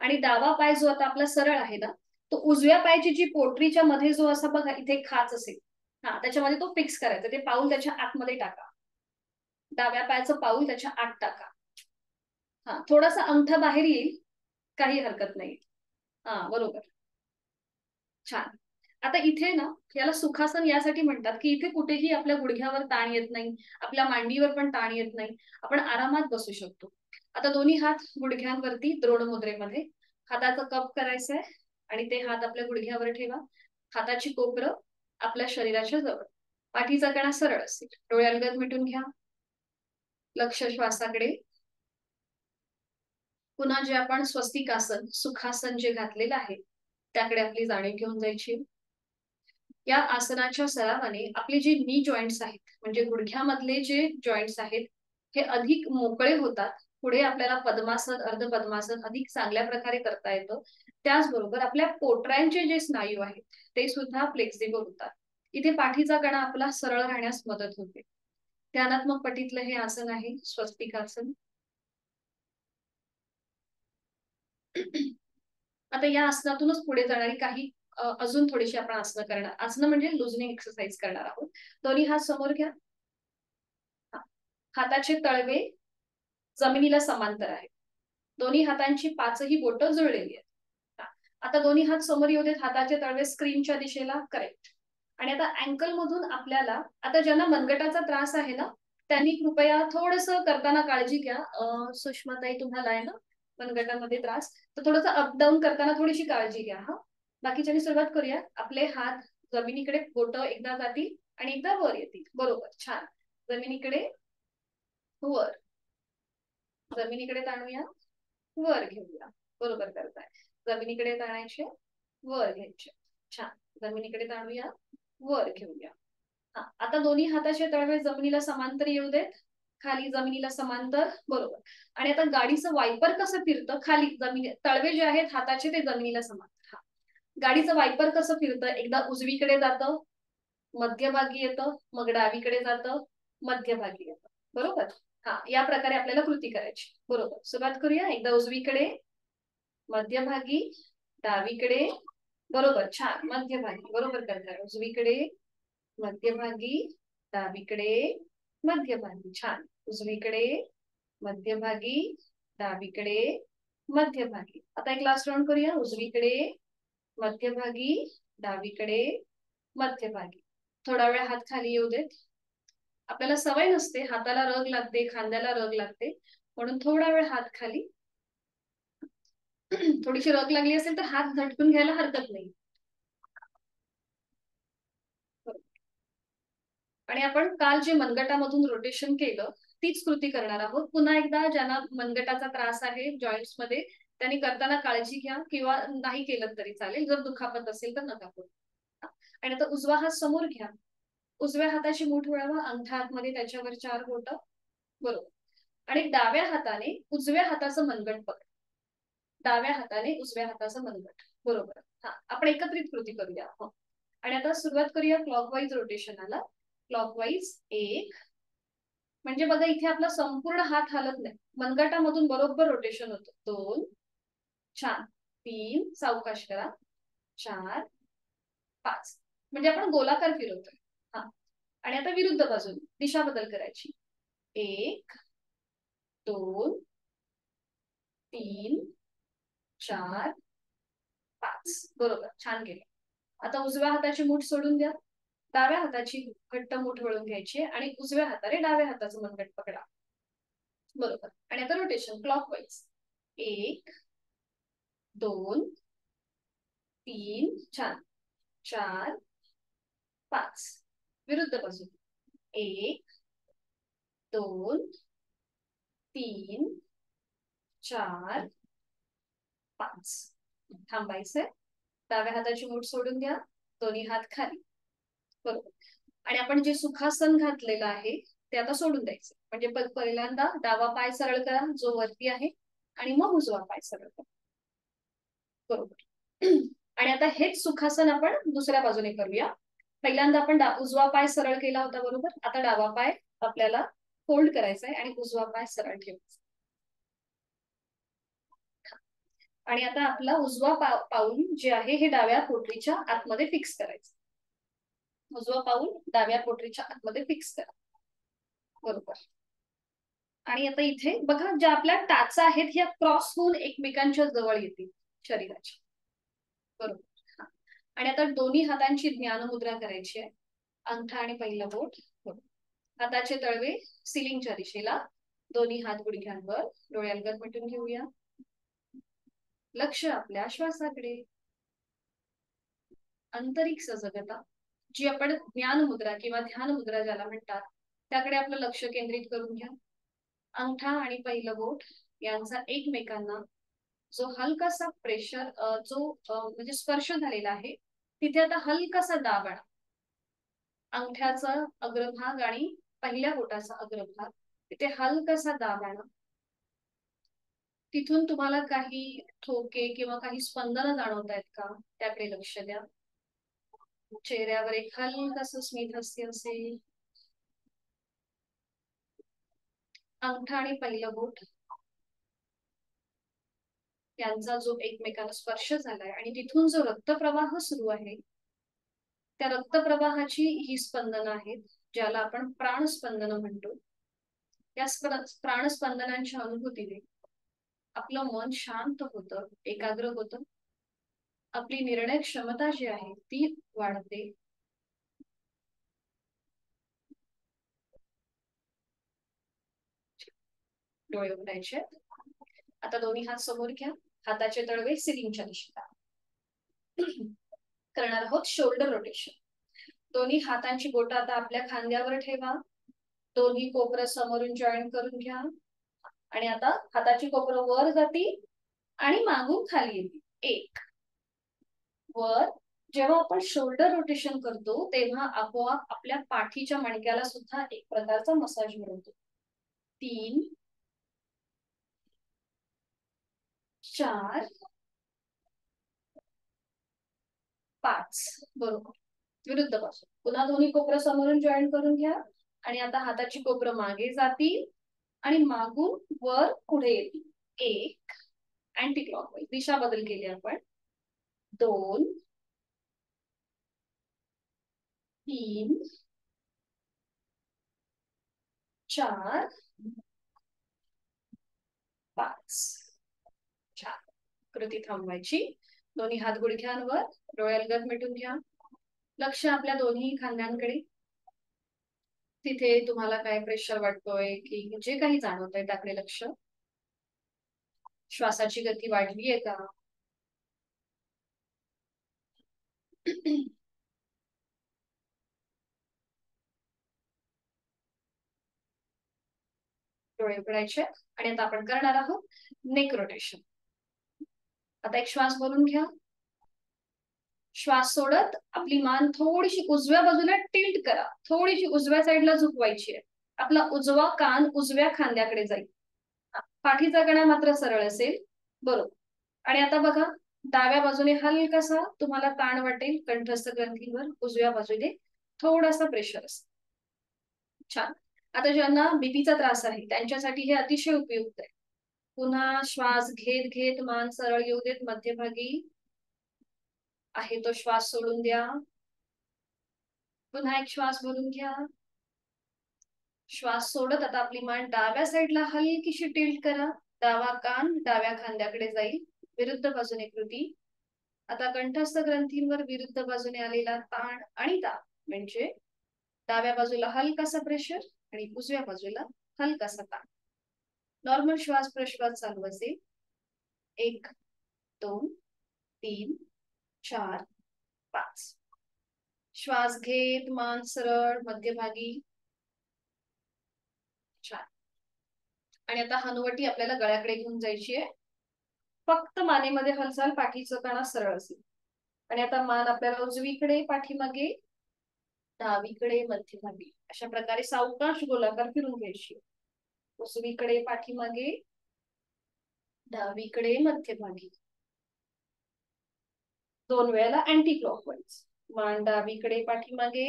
S1: आणि डावा पाय जो आता आपला सरळ आहे ना, तो उजव्या पायाची जी पोटरीच्या मध्ये जो असा बघा इथे खाच असेल, हा, त्याच्यामध्ये तो फिक्स करायचा. ते पाऊल त्याच्या आतमध्ये टाका. डाव्या पायाचं पाऊल त्याच्या आत टाका. हा, थोडासा अंगठा बाहेर येईल, काही हरकत नाही. हा, बरोबर. छान. आता इथे ना, याला सुखासन यासाठी म्हणतात की इथे कुठेही आपल्या गुडघ्यावर ताण येत नाही, आपल्या मांडीवर पण ताण येत नाही, आपण आरामात बसू शकतो. आता दोन्ही हात गुडघ्यांवरती द्रोण मुद्रेमध्ये, हाताचं कप करायचंय आणि ते हात आपल्या गुडघ्यावर ठेवा. हाताची कोपरं आपल्या शरीराच्या जवळ, पाठीचा कणा सरळ असेल. डोळे अलगद मिटून घ्या. लक्ष श्वासाकडे. पुन्हा जे आपण स्वस्तिकासन, सुखासन जे घातलेलं आहे त्याकडे आपली जाणीव घेऊन जायची. या आसनाच्या सरावाने आपले जे नी जॉईंट्स आहेत, म्हणजे गुडघ्यामधले जे जॉईंट्स आहेत, हे अधिक मोकळे होतात. पुढे आपल्याला पद्मासन, अर्धपद्मासन अधिक चांगल्या प्रकारे करता येतं. त्याचबरोबर आपल्या पोटऱ्यांचे जे स्नायू आहेत ते सुद्धा फ्लेक्सिबल होतात. इथे पाठीचा कणा आपला सरळ राहण्यास मदत होते. ध्यानात्मक पटीतलं हे आसन आहे स्वस्तिकासन. आता या आसनातूनच पुढे जाणारी काही अजून थोडीशी आपण आसनं करणार. आसनं म्हणजे लुजनिंग एक्सरसाइज करणार आहोत. दोन्ही हात समोर घ्या. हाताचे तळवे जमिनीला समांतर आहेत. दोन्ही हातांची पाचही बोटं जुळलेली आहेत. आता दोन्ही हात समोर येऊ देत. हाताचे तळवे स्क्रीनच्या दिशेला. करेक्ट. आणि आता अँकल मधून आपल्याला, आता ज्यांना मनगटाचा त्रास आहे ना, त्यांनी कृपया थोडस करताना काळजी घ्या. सुषमाताई, तुम्हाला आहे ना मनगटामध्ये त्रास, तर थोडस अपडाऊन करताना थोडीशी काळजी घ्या. हा, बाकीच्यांनी सुरुवात करूया. आपले हात जमिनीकडे, बोट एकदा जातील आणि एकदा वर येतील. बरोबर, छान. जमिनीकडे, वर. जमिनीकडे ताणूया, वर घेऊया. बरोबर करताय. जमिनीकडे ताणायचे, वर घ्यायचे. छान. जमिनीकडे ताणूया, वर घेऊया. हा, आता दोन्ही हाताचे तळवे जमिनीला समांतर येऊ देत. खाली जमिनीला समांतर. बरोबर. आणि आता गाडीचं वायपर कसं फिरतं, खाली जमिनी, तळवे जे आहेत हाताचे ते जमिनीला समांतर. हा, गाडीचं वायपर कसं फिरतं, एकदा उजवीकडे जातं, मध्यभागी येतं, मग डावीकडे जातं, मध्यभागी येतं. बरोबर. हा, या प्रकारे आपल्याला कृती करायची. बरोबर, सुरुवात करूया. एकदा उजवीकडे, मध्यभागी, डावीकडे. बरोबर, छान. मध्यभागी. बरोबर करताय. उजवीकडे, मध्यभागी, डावीकडे, मध्यभागी. छान. उजवीकडे, मध्यभागी, डावीकडे, मध्यभागी. आता एक लास्ट राऊंड करूया. उजवीकडे, मध्यभागी, डावीकडे, मध्यभागी. थोडा वेळ हात खाली येऊ देत. आपल्याला सवय नसते, हाताला रग लागते, खांद्याला रग लागते, म्हणून थोडा वेळ हात खाली. थोडीशी रग लागली असेल तर हात झटकून घ्यायला हरकत नाही. आणि आपण काल जे मनगटामधून रोटेशन केलं तीच कृती करणार आहोत. पुन्हा एकदा, ज्यांना मनगटाचा त्रास आहे जॉईंट्स मध्ये, त्यांनी करताना काळजी घ्या, किंवा नाही केलं तरी चालेल. जर दुखापत असेल तर नका करू. आणि आता उजवा हात समोर घ्या. उजव्या हाताची मूठ वळवा, अंगठा आतमध्ये, त्याच्यावर 4 बोटं. बरोबर. आणि डाव्या हाताने उजव्या हाताचं मनगट पकड. डाव्या हाताने उजव्या हाताचं मनगट. बरोबर. हा, आपण एकत्रित कृती करूया. आणि आता सुरुवात करूया क्लॉकवाईज रोटेशनाला. क्लॉकवाईज 1, म्हणजे बघा इथे आपला संपूर्ण हात हलत नाही, मनगटामधून बरोबर रोटेशन होतं. 2, छान. 3, सावकाश करा. 4, 5, म्हणजे आपण गोलाकार फिरवतोय. हा, आणि आता विरुद्ध बाजूने दिशा बदल करायची. 1, 2, 3, 4, 5. बरोबर, छान केलं. आता उजव्या हाताची मूठ सोडून द्या. डाव्या हाताची घट्ट मूठ वळून घ्यायची आणि उजव्या हाताने डाव्या हाताचं मनगट पकडा. बरोबर. आणि आता रोटेशन क्लॉकवाईज. 1, 2, 3, छान. 4, 5. विरुद्ध बाजू. 1, 2, 3, 4, 5. थांबायचंय. डाव्या हाताची मूठ सोडून द्या. दोन्ही हात खाली. बरोबर. आणि आपण जे सुखासन घातलेलं आहे ते आता सोडून द्यायचं. म्हणजे पहिल्यांदा डावा पाय सरळ करा जो वरती आहे, आणि मग उजवा पाय सरळ करा. बरोबर. आणि आता हेच सुखासन आपण दुसऱ्या बाजूने करूया. पहिल्यांदा आपण उजवा पाय सरळ केला होता, बरोबर. आता डावा पाय आपल्याला फोल्ड करायचा आहे आणि उजवा पाय सरळ ठेवायचा. आणि आता आपला उजवा पाऊल जे आहे हे डाव्या पोटरीच्या आतमध्ये फिक्स करायचं. उजवा पाऊल डाव्या पोटरीच्या आतमध्ये फिक्स करा. बरोबर. आणि आता इथे बघा, ज्या आपल्या टाचा आहेत ह्या क्रॉस होऊन एकमेकांच्या जवळ येतील शरीराची. बरोबर. आणि आता दोन्ही हातांची ज्ञानमुद्रा करायची आहे. अंगठा आणि पहिलं बोट. हाताचे तळवे सिलिंगच्या दिशेला. दोन्ही हात गुडघ्यांवर. डोळ्यांगत मिटून घेऊया. लक्ष आपल्या श्वासाकडे. आंतरिक सजगता, जी आपण ज्ञानमुद्रा किंवा ध्यान मुद्रा ज्याला म्हणतात, त्याकडे आपलं लक्ष केंद्रित करून घ्या. अंगठा आणि पहिलं बोट यांचा एकमेकांना जो हलकासा प्रेशर जो म्हणजे स्पर्श झालेला आहे तिथे आता हलकासा दाब आणा. अंगठ्याचा अग्रभाग आणि पहिल्या बोटाचा अग्रभाग तिथे हलकासा दाब आणा. तिथून तुम्हाला काही ठोके किंवा काही स्पंदन जाणवत आहेत का त्याकडे लक्ष द्या. चेहऱ्यावर एक हलकासं स्मित हास्य असेल. अंगठा आणि पहिलं बोट यांचा जो एकमेकांना स्पर्श झालाय आणि तिथून जो रक्तप्रवाह सुरू आहे त्या रक्तप्रवाहाची ही स्पंदन आहेत ज्याला आपण प्राणस्पंदन म्हणतो. या प्राणस्पंदनांच्या अनुभूतीने आपलं मन शांत होतं, एकाग्र होतं. आपली निर्णय क्षमता जी आहे ती वाढते. डोळे उघडायचे. आता दोन्ही हात समोर घ्या. हाताचे तळवे सिलिंगच्या दिशेला. करणार आहोत शोल्डर रोटेशन. दोन्ही हातांची बोटं आता आपल्या खांद्यावर ठेवा. दोन्ही कोपरं समोरून जॉईन करून घ्या. आणि आता हाताची कोपरं वर जातील आणि मागून खाली येतील. 1 वर. जेव्हा आपण शोल्डर रोटेशन करतो तेव्हा आपोआप आपल्या पाठीच्या मणक्याला सुद्धा एक प्रकारचा मसाज मिळतो. 3 4 5. बरोबर. विरुद्ध बाजू. पुन्हा दोन्ही कोपरं समोरून जॉईन करून घ्या. आणि आता हाताची कोपरं मागे जातील आणि मागून वर पुढे येतील. 1 अँटी क्लॉकवाईज दिशा बदल केली आपण. 2 3 4 5. छान. कृती थांबवायची. दोन्ही हात गुडघ्यांवर. डोळ्यालगत मिटून घ्या. लक्ष आपल्या दोन्ही खांद्यांकडे. तिथे तुम्हाला काय प्रेशर वाटतोय की जे काही जाणवतंय त्याकडे लक्ष. श्वासाची गती वाढलीये का? डोळे उघडायचे. आणि आता आपण करणार आहोत नेक रोटेशन. आता एक श्वास भरून घ्या. श्वास सोडत आपली मान थोडीशी उजव्या बाजूला टिल्ट करा. थोडीशी उजव्या साईडला झुकवायची आहे. आपला उजवा कान उजव्या खांद्याकडे जाईल. पाठीचा कणा मात्र सरळ असेल, बरोबर. आणि आता बघा, डाव्या बाजूने हलकासा तुम्हाला ताण वाटेल कंठस्थ ग्रंथींवर, उजव्या बाजूने थोडासा प्रेशर असेल. छान. आता ज्यांना बीपीचा त्रास आहे त्यांच्यासाठी हे अतिशय उपयुक्त आहे. पुन्हा श्वास घेत घेत मान सरळ येऊ देत, मध्यभागी आहे तो श्वास सोडून द्या. पुन्हा एक श्वास भरून घ्या. श्वास सोडत आता आपली मान डाव्या साईडला हलकीशी टिल्ट करा. डावा कान डाव्या खांद्याकडे जाईल. विरुद्ध बाजूने कृती. आता कंठस्थ ग्रंथींवर विरुद्ध बाजूने आलेला ताण आणि दाब म्हणजे डाव्या बाजूला हलकासा प्रेशर आणि उजव्या बाजूला हलकासा ताण. नॉर्मल श्वास प्रश्वास चालू असेल. 1 2 3 4 5. श्वास घेत मान सरळ मध्यभागी. छान. आणि आता हनुवटी आपल्याला गळ्याकडे घेऊन जायची आहे. फक्त मानेमध्ये हालचाल, पाठीचं कणा सरळ असेल. आणि आता मान आपल्याला उजवीकडे पाठीमागे, डावीकडे मध्यभागी अशा प्रकारे सावकाश गोलाकार फिरून घ्यायची. उजवीकडे पाठीमागे, डावीकडे मध्यभागी. 2 वेळेला अँटी क्लॉकवाईज. मान डावीकडे पाठीमागे,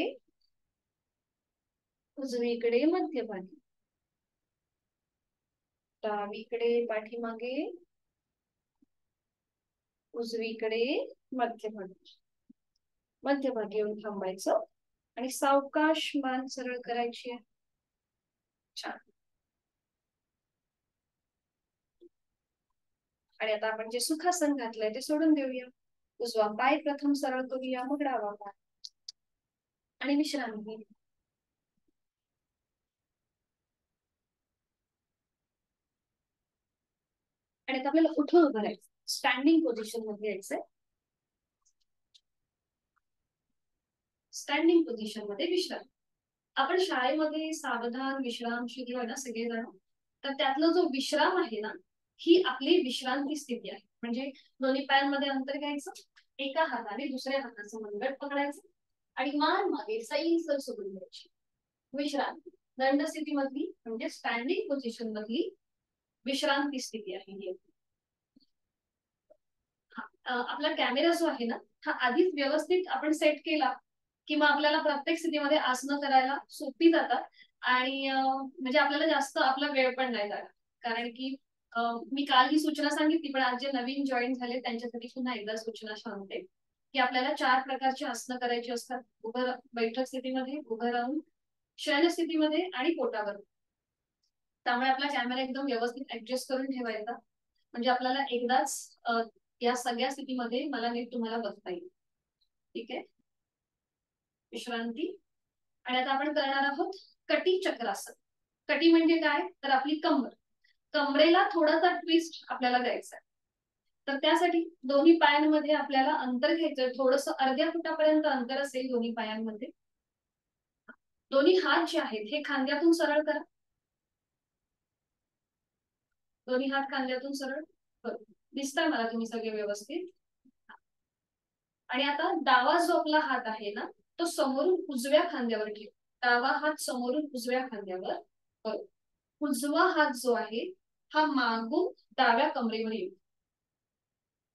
S1: उजवीकडे मध्यभागी. डावीकडे पाठीमागे, उजवीकडे मध्यभागी. मध्यभागी येऊन थांबायचं आणि सावकाश मान सरळ करायची आहे. छान. आणि आता आपण जे सुखासन घातलंय ते सोडून देऊया. उजवा पाय प्रथम सरळ करूया, मग डावा पाय. आणि विश्रांती. आणि आता आपल्याला उठून उभं राहायचं, स्टँडिंग पोझिशन मध्ये यायचंय. स्टँडिंग पोझिशन मध्ये विश्राम. आपण शाळेमध्ये सावधान विश्राम शिकलोय ना सगळेजण, तर त्यातला जो विश्राम आहे ना, ही आपली विश्रांती स्थिती आहे. म्हणजे दोन्ही पायांमध्ये अंतर घ्यायचं, एका हाताने दुसऱ्या हाताचं मनगट पकडायचं आणि मान मागे सैल सोडून द्यायची. विश्रांती दंड स्थितीमधली म्हणजे स्टँडिंग पोझिशन मधली विश्रांती स्थिती आहे ही. आपला कॅमेरा जो आहे ना, हा आधीच व्यवस्थित आपण सेट केला किंवा आपल्याला प्रत्येक स्थितीमध्ये आसनं करायला सोपी जातात. आणि म्हणजे आपल्याला जास्त आपला वेळ पण नाही जाणार. कारण की मी काल ही सूचना सांगितली, पण आज जे नवीन जॉईन झाले त्यांच्यासाठी पुन्हा एकदा सूचना सांगते की आपल्याला 4 प्रकारची आसनं करायची असतात. उभं बैठक स्थितीमध्ये, उभं राहून, शयन स्थितीमध्ये आणि पोटावर. त्यामुळे आपला कॅमेरा एकदम व्यवस्थित ऍडजस्ट करून ठेवायचा, म्हणजे आपल्याला एकदाच या सगळ्या स्थितीमध्ये मला नीट तुम्हाला बघता येईल. ठीक आहे. विश्रांती. आणि आता आपण करणार आहोत कटी चक्रासन. कटी म्हणजे काय, तर आपली कंबर. कमरेला थोडासा ट्विस्ट आपल्याला द्यायचा आहे. तर त्यासाठी दोन्ही पायांमध्ये आपल्याला अंतर घ्यायचं. थोडस अर्ध्या फुटापर्यंत अंतर असेल दोन्ही पायांमध्ये. दोन्ही हात जे आहेत हे खांद्यातून सरळ करा. दोन्ही हात खांद्यातून सरळ. दिसताय मला तुम्ही सगळे व्यवस्थित. आणि आता डावा जो आपला हात आहे ना, तो समोरून उजव्या खांद्यावर ठेव. डावा हात समोरून उजव्या खांद्यावर. बरोबर. उजवा हात जो आहे हा मागून डाव्या कमरेवर येईल.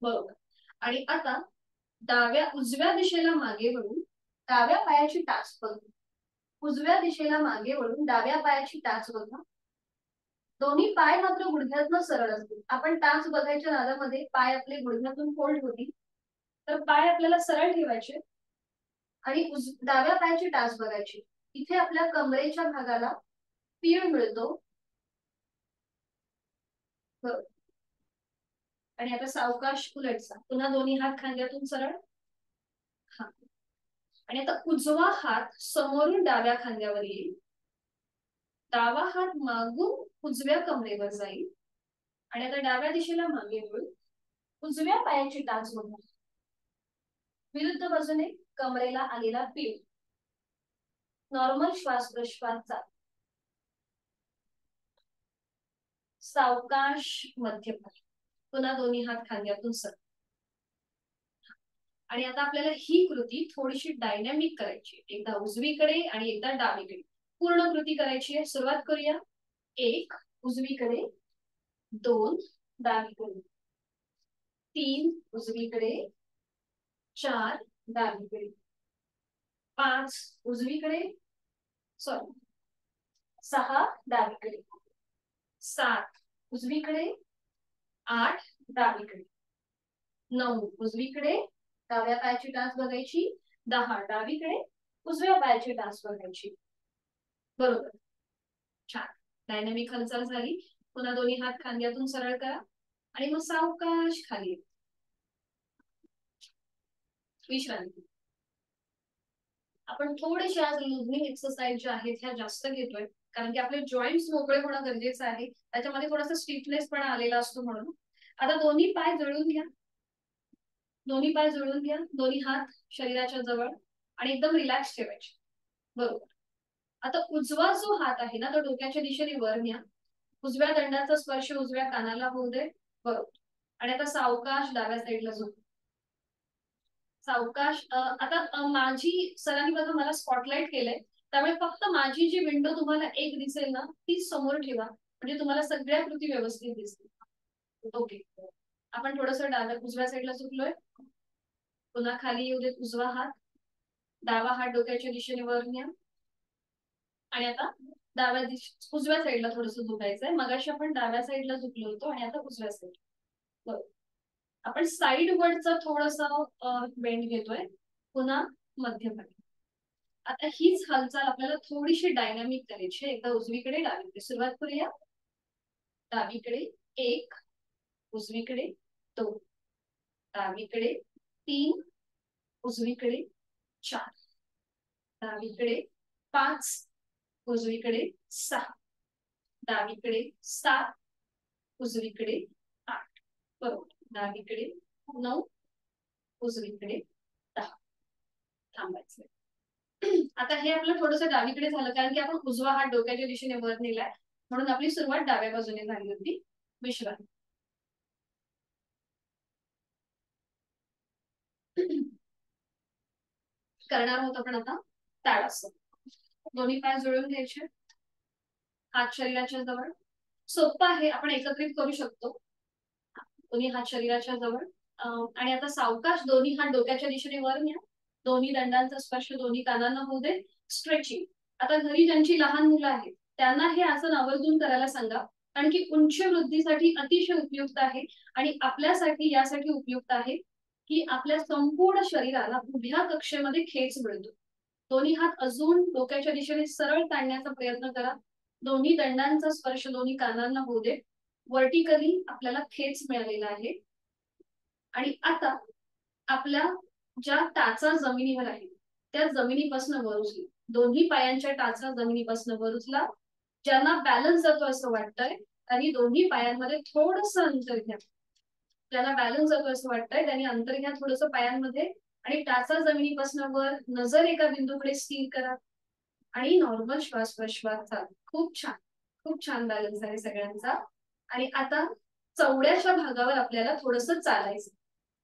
S1: बरोबर. आणि आता उजव्या दिशेला मागे वळून डाव्या पायाची टाच बघा. उजव्या दिशेला मागे वळून डाव्या पायाची टाच बघा. दोन्ही पाय मात्र गुडघ्यातून सरळ असतील. आपण टाच बघायच्या नादामध्ये पाय आपले गुडघ्यातून फोल्ड होतील. तर पाय आपल्याला सरळ ठेवायचे आणि डाव्या पायाची टाच बघायची. इथे आपल्या कमरेच्या भागाला पीळ मिळतो. आणि आता सावकाश उलटचा. पुन्हा दोन्ही हात खांद्यातून सरळ. हा. आणि आता उजवा हात समोरून डाव्या खांद्यावर येईल. डावा हात मागून उजव्या कमरेवर जाईल. आणि आता डाव्या दिशेला मागे वळून उजव्या पायाची टाच बघा. विरुद्ध बाजूने कमरेला आलेला पीळ. नॉर्मल श्वास प्रश्वास चाल. सावकाश मध्यभागी. पुन्हा दोन्ही हात खांद्यातून सरळ. आणि आता आपल्याला ही कृती थोडीशी डायनॅमिक करायची. एकदा उजवीकडे आणि एकदा डावीकडे पूर्ण कृती करायची आहे. सुरुवात करूया. 1 उजवीकडे, 2 डावीकडे, 3 उजवीकडे, 4 डावीकडे, 5 उजवीकडे, सॉरी 6 डावीकडे, 7 उजवीकडे, 8 डावीकडे, 9 उजवीकडे, डाव्या पायाची टाच बघायची, 10 डावीकडे, उजव्या पायाची टाच बघायची. बरोबर, छान. डायनॅमिक हालचाल झाली. पुन्हा दोन्ही हात खांद्यातून सरळ करा आणि मग सावकाश खाली विश्रांती. आपण थोडेसे आज लुझनिंग एक्सरसाइज ज्या आहेत ह्या जास्त घेतोय, कारण की आपले जॉईंट्स मोकळे होणं गरजेचं आहे. त्याच्यामध्ये थोडासा स्टिफनेस पण आलेला असतो म्हणून. आता दोन्ही पाय जुळून घ्या, दोन्ही पाय जुळून घ्या, दोन्ही हात शरीराच्या जवळ आणि एकदम रिलॅक्स ठेवायचे. बरोबर. आता उजवा जो हात आहे ना तो डोक्याच्या दिशेने वर न्या. उजव्या दंडाचा स्पर्श उजव्या कानाला होऊ दे. बरोबर. आणि आता सावकाश डाव्या साईडला झोप. सावकाश. आता माझी सरांनी बघा मला स्पॉटलाइट केलंय, त्यामुळे फक्त माझी जी विंडो तुम्हाला एक दिसेल ना तीच समोर ठेवा, म्हणजे तुम्हाला सगळ्या कृती व्यवस्थित दिसतील. ओके. आपण थोडस डाव्या उजव्या साईडला झुकलोय. पुन्हा खाली येऊ देत उजवा हात. डावा हात डोक्याच्या दिशेने वर न्या आणि आता डाव्या उजव्या साईडला थोडस झुकायचंय. मगाशी आपण डाव्या साईडला झुकलो होतो आणि आता उजव्या साईड. बरोबर. आपण साईड वरचा थोडासा बेंड घेतोय. पुन्हा मध्यभागी. आता हीच हालचाल आपल्याला थोडीशी डायनामिक करायची. एकदा उजवीकडे डावीकडे सुरुवात करूया. डावीकडे 1, उजवीकडे 2, डावीकडे 3, उजवीकडे 4, डावीकडे 5, उजवीकडे 6, डावीकडे 7, उजवीकडे 8. बरोबर. डावीकडे 9, उजवीकडे 10. थांबायचं. आता हे आपलं थोडंसं डावीकडे झालं, कारण की आपण उजवा हात डोक्याच्या दिशेने वर नेलाय, म्हणून आपली सुरुवात डाव्या बाजूने झाली होती. विश्रांती. करणार आहोत आपण आता ताडासन. दोन्ही पाय जुळून घ्यायचे, हात शरीराच्या जवळ. सोपं आहे, आपण एकत्रित करू शकतो. दोन्ही हात शरीराच्या जवळ आणि आता सावकाश दोन्ही हात डोक्याच्या दिशेने वर न्या. दोन्ही दंडांचा स्पर्श दोन्ही कानांना होऊ दे. स्ट्रेचिंग. आता घरी ज्यांची लहान मुलं आहेत त्यांना हे आसन आवर्जून करायला सांगा, कारण की उंची वृद्धीसाठी अतिशय उपयुक्त आहे आणि आपल्यासाठी यासाठी उपयुक्त आहे की आपल्या संपूर्ण शरीराला उभ्या कक्षेमध्ये खेच मिळतो. दोन्ही हात अजून डोक्याच्या दिशेने सरळ ताणण्याचा प्रयत्न करा. दोन्ही दंडांचा स्पर्श दोन्ही कानांना होऊ दे. वर्टिकली आपल्याला खेच मिळालेला आहे. आणि आता आपल्या ज्या टाचा जमिनीवर आहे त्या जमिनीपासून वर उचला. दोन्ही पायांच्या टाचा जमिनीपासून वर उचला. ज्यांना बॅलन्स जातो असं वाटतंय त्यांनी दोन्ही पायांमध्ये थोडस अंतर घ्या. ज्यांना बॅलन्स जातो असं वाटतंय त्यांनी अंतर घ्या थोडस पायांमध्ये आणि टाचा जमिनीपासून वर. नजर एका बिंदूकडे स्थिर करा आणि नॉर्मल श्वास प्रश्वास चालू. खूप छान, खूप छान बॅलन्स आहे सगळ्यांचा. आणि आता चवड्याच्या भागावर आपल्याला थोडस चालायचं.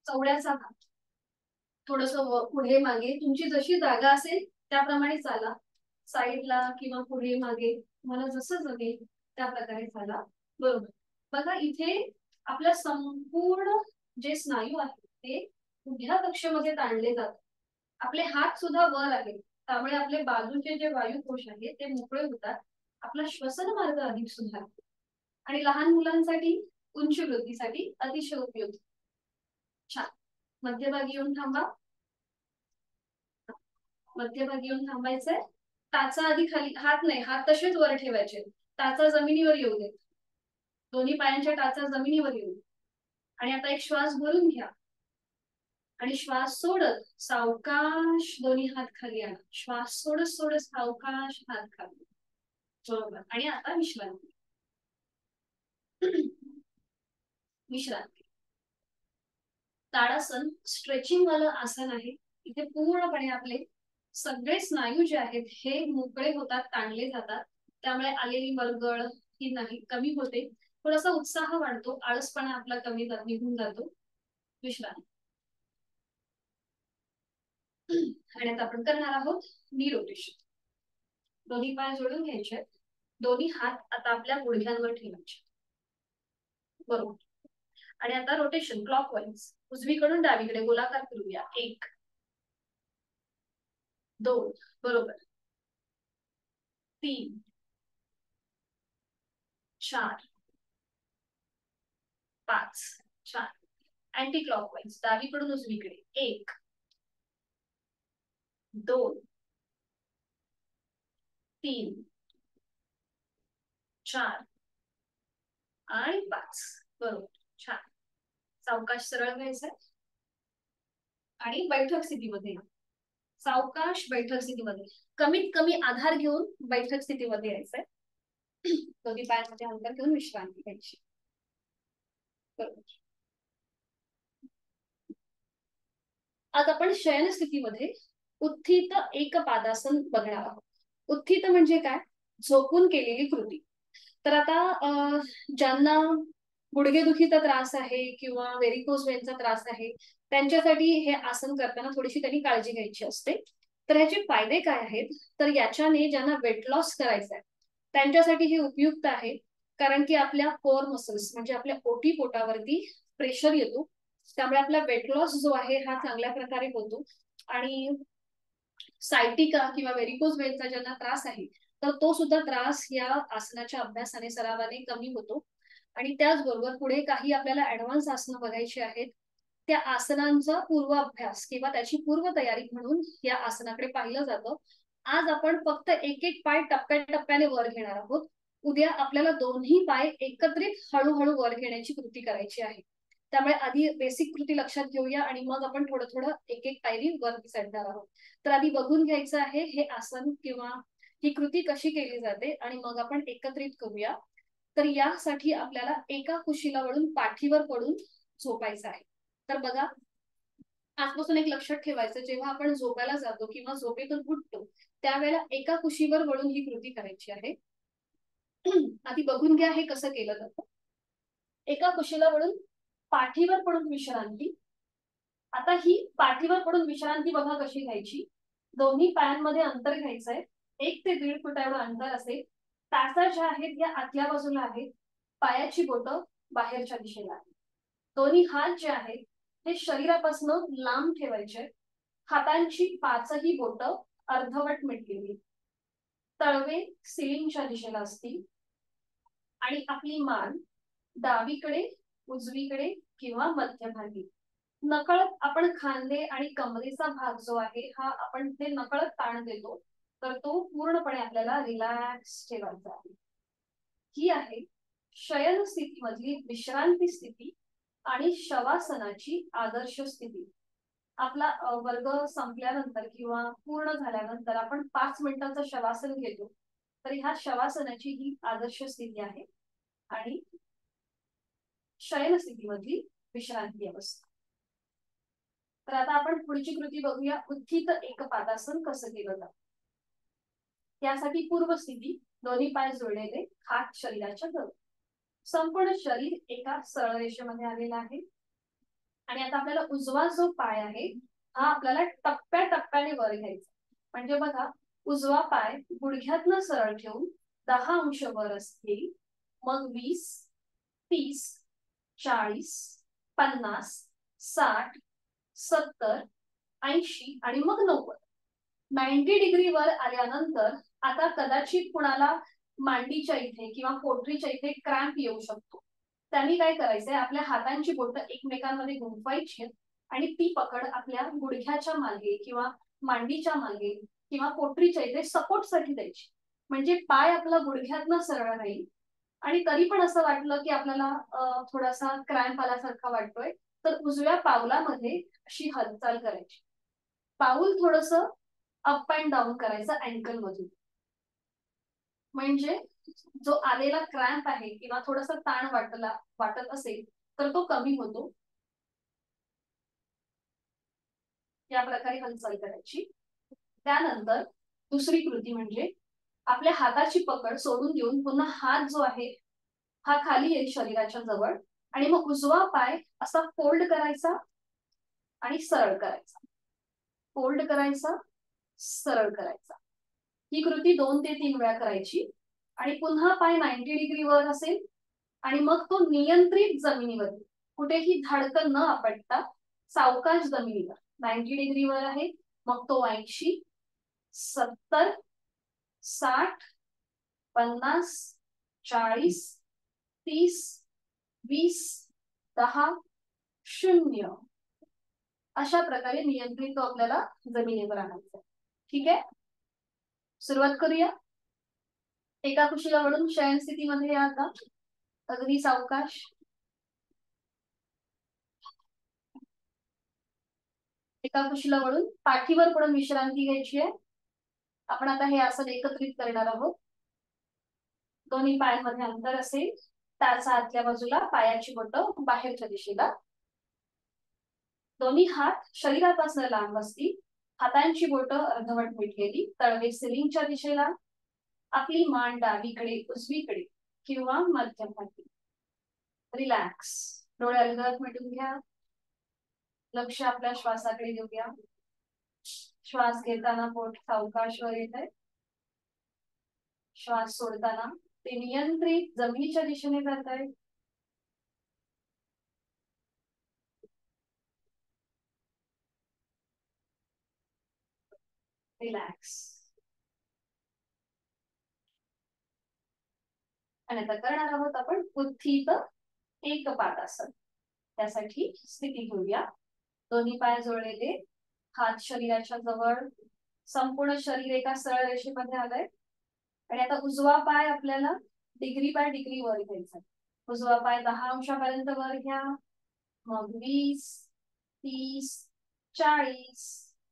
S1: चवड्याचा भाग थोडस पुढे मागे तुमची जशी जागा असेल त्याप्रमाणे चाला. साईडला किंवा पुढे मागे तुम्हाला जसं जमेल त्या प्रकारे चाला. बरोबर. बघा इथे आपल्या संपूर्ण जे स्नायू आहेत ते उभ्या कक्षेमध्ये ताणले जातात. आपले हात सुद्धा वर आहेत, त्यामुळे आपले बाजूचे जे वायुकोश आहेत ते मोकळे होतात. आपला श्वसन मार्ग अधिक सुधारतो आणि लहान मुलांसाठी उंची वृद्धीसाठी अतिशय उपयुक्त. छान. मध्यभागी येऊन थांबा. मध्यभागी येऊन थांबायचंय. टाचा आधी खाली, हात नाही, हात तसेच वर ठेवायचे. टाचा जमिनीवर येऊ देत. दोन्ही पायांच्या टाचा जमिनीवर येऊ. आणि आता एक श्वास भरून घ्या आणि श्वास सोडत सावकाश दोन्ही हात खाली आणा. श्वास सोडत सोडत सावकाश हात खाली. बरोबर. आणि आता विश्रांती. विश्रांती. ताडासन स्ट्रेचिंग वालं आसन आहे. इथे पूर्णपणे आपले सगळे स्नायू जे आहेत हे मोकळे होतात, ताणले जातात. त्यामुळे आलेली मरगळ ही नाही, कमी होते. थोडासा उत्साह वाढतो, आळसपणा आपला कमी निघून जातो. विश्रांती. आणि आता आपण करणार आहोत नी रोटेशन. दोन्ही पाय जोडून घ्यायचे. दोन्ही हात आता आपल्या गुडघ्यांवर ठेवायचे. बरोबर. आणि आता रोटेशन क्लॉकवाईज, उजवीकडून डावीकडे गोलाकार फिरूया. 1 2 बरोबर, 3 4 5 छान. अँटी क्लॉकवाईज, डावीकडून उजवीकडे. 1 2 3 4 आणि 5 बरोबर, छान. सावकाश सरळ घ्यायचंय आणि बैठक स्थितीमध्ये, सावकाश बैठक स्थितीमध्ये कमीत कमी आधार घेऊन बैठक स्थितीमध्ये यायचंय. दोन्ही पायांमध्ये अंतर घेऊन विश्रांती घ्यायची. बरोबर. आज आपण शयन स्थितीमध्ये उत्थित एकपादासन बघणार आहोत. उत्थित म्हणजे काय? झोपून केलेली कृती. तर आता ज्यांना गुडघेदुखीचा त्रास आहे किंवा व्हेरिकोज वेनचा त्रास आहे, त्यांच्यासाठी हे आसन करताना थोडीशी त्यांनी काळजी घ्यायची असते. तर ह्याचे फायदे काय आहेत? तर याच्याने ज्यांना वेट लॉस करायचा आहे त्यांच्यासाठी हे उपयुक्त आहे, कारण की आपल्या कोर मसल्स म्हणजे आपल्या ओटी पोटावरती प्रेशर येतो, त्यामुळे आपला वेट लॉस जो आहे हा चांगल्या प्रकारे होतो. आणि सायटिका किंवा व्हेरिकोज वेनचा ज्यांना त्रास आहे तर तो सुद्धा त्रास या आसनाच्या अभ्यासाने सरावाने कमी होतो. आणि त्याचबरोबर पुढे काही आपल्याला ऍडव्हान्स आसनं बघायची आहेत, त्या आसनांचा पूर्वाभ्यास किंवा त्याची पूर्वतयारी म्हणून या आसनाकडे पाहिलं जातं. आज आपण फक्त एक एक पाय टप्प्याटप्प्याने वर घेणार आहोत. उद्या आपल्याला दोन्ही पाय एकत्रित हळूहळू वर घेण्याची कृती करायची आहे. त्यामुळे आधी बेसिक कृती लक्षात घेऊया आणि मग आपण थोडं थोडं एक एक पायरी वर चढणार आहोत. तर आधी बघून घ्यायचं आहे हे आसन किंवा ही कृती कशी केली जाते आणि मग आपण एकत्रित करूया. तर यासाठी आपल्याला एका कुशीला वळून पाठीवर पडून झोपायचं आहे. तर बघा, आजपासून एक लक्षात ठेवायचं, जेव्हा आपण झोपायला जातो किंवा झोपेतून उठतो त्यावेळेला एका कुशीवर वळून ही कृती करायची आहे. आधी बघून घ्या हे कसं केलं जातं. एका कुशीला वळून पाठीवर पडून विश्रांती. आता ही पाठीवर पडून विश्रांती बघा कशी घ्यायची. दोन्ही पायांमध्ये अंतर घ्यायचंय. 1 ते 1.5 फुट एवढं अंतर असेल. टाचा ज्या आहेत या आतल्या बाजूला आहेत. पायाची बोटं बाहेरच्या दिशेला आहेत. दोन्ही हात जे आहेत ते शरीरापासून लांब ठेवायचे. हातांची 5ही बोटं अर्धवट मिटलेली. तळवे सिलिंगच्या दिशेला असतील आणि आपली मान डावीकडे, उजवीकडे किंवा मध्यभागी. नकळत आपण खांदे आणि कमरेचा भाग जो आहे हा आपण ते नकळत ताण देतो, तर तो पूर्णपणे आपल्याला रिलॅक्स ठेवायचा आहे. ही आहे शयन स्थितीमधली विश्रांती स्थिती आणि शवासनाची आदर्श स्थिती. आपला वर्ग संपल्यानंतर किंवा पूर्ण झाल्यानंतर आपण 5 मिनिटांचं शवासन घेतो. तर ह्या शवासनाची ही आदर्श स्थिती आहे आणि शयन स्थितीमधली विश्रांती अवस्था. तर आता आपण पुढची कृती बघूया. उत्थित एकपादासन कसं केलं जातं. त्यासाठी पूर्वस्थिती, दोन्ही पाय जोडलेले, हात शरीराच्या जवळ, संपूर्ण शरीर एका सरळ रेषेमध्ये आलेलं आहे. आणि आता आपल्याला उजवा जो पाय आहे हा आपल्याला टप्प्याटप्प्याने वर घ्यायचा. म्हणजे बघा, उजवा पाय गुडघ्यातनं सरळ ठेवून 10 अंश वर असतील, मग 20 30 40 50 60 70 80 आणि मग 90. 90 डिग्री वर आल्यानंतर आता कदाचित कुणाला मांडीच्या इथे किंवा पोटरीच्या इथे क्रॅम्प येऊ शकतो. त्यांनी काय करायचंय, आपल्या हातांची बोटं एकमेकांमध्ये गुंफवायची आणि ती पकड आपल्या गुडघ्याच्या मागे किंवा मांडीच्या मागे किंवा पोटरीच्या इथे सपोर्टसाठी द्यायची. म्हणजे पाय आपला गुडघ्यातनं सरळ राहील. आणि तरी पण असं वाटलं की आपल्याला थोडासा क्रॅम्प आल्यासारखा वाटतोय, तर उजव्या पावलामध्ये अशी हालचाल करायची. पाऊल थोडस अप अँड डाऊन करायचं अँकल मधून. म्हणजे जो आलेला क्रॅम्प आहे किंवा थोडासा ताण वाटत असेल तर तो कमी होतो. या प्रकारे हालचाल करायची. त्यानंतर दुसरी कृती म्हणजे आपल्या हाताची पकड सोडून देऊन पुन्हा हात जो आहे हा खाली येईल शरीराच्या जवळ आणि मग उजवा पाय असा फोल्ड करायचा आणि सरळ करायचा, फोल्ड करायचा, सरळ करायचा. ही कृती 2 ते 3 वेळा करायची. आणि पुन्हा पाय 90 डिग्री वर असेल आणि मग तो नियंत्रित जमिनीवर, कुठेही धाडकन न आपटता सावकाश जमिनीवर 90 डिग्रीवर आहे, मग तो 80, 70, 60, 50, 40, 30, 20, 10, 0 अशा प्रकारे नियंत्रित तो आपल्याला जमिनीवर आणायचा. ठीक आहे, सुरुवात करूया. एका कुशीला वळून शयन स्थितीमध्ये या. आता अगदी सावकाश. एका कुशीला वळून पाठीवर पडून विश्रांती घ्यायची आहे. आपण आता हे आसन एकत्रित करणार आहोत. दोन्ही पायांमध्ये अंतर असेल, त्याचा आतल्या बाजूला पायाची बोटं बाहेरच्या दिशेला, दोन्ही हात शरीरापासून लांब असतील, हातांची बोटं अर्धवट मिटलेली, तळवे सिलिंगच्या दिशेला, आपली मान डावीकडे उजवीकडे किंवा मध्यभागी. रिलॅक्स. डोळे अलगद मिटून घ्या. लक्ष आपल्या श्वासाकडे देऊया. श्वास घेताना पोट सावकाश वर येत आहे. श्वास सोडताना ते नियंत्रित जमिनीच्या दिशेने जात आहे. रिलॅक्स. आणि आता करणार आहोत आपण उत्थित एकपादासन. त्यासाठी स्थिती घेऊया. दोन्ही पाय जोडलेले, हात शरीराच्या जवळ, संपूर्ण शरीर एका सरळ रेषेमध्ये आलंय. आणि आता उजवा पाय आपल्याला डिग्री बाय डिग्री वर घ्यायचा. उजवा पाय 10 अंशापर्यंत वर घ्या. मग 20, 30, 40,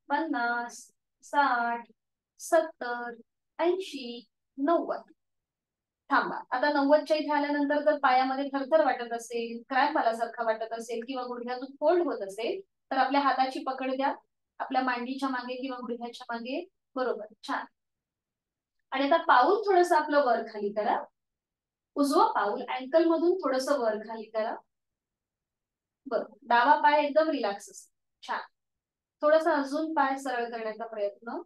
S1: 50, 60, 70, 80, 90. थांबा. आता 90च्या इथे आल्यानंतर जर पायामध्ये थरथर वाटत असेल, क्रॅम्प आल्यासारखं वाटत असेल किंवा गुडघ्यातून फोल्ड होत असेल, तर आपल्या हाताची पकड द्या आपल्या मांडीच्या मागे किंवा गुडघ्याच्या मागे. बरोबर, छान. आणि आता पाऊल थोडस आपलं वर खाली करा. उजवा पाऊल अँकल मधून थोडस वर खाली करा. बरोबर. डावा पाय एकदम रिलॅक्स असेल. छान. थोडासा अजून पाय सरळ करण्याचा प्रयत्न.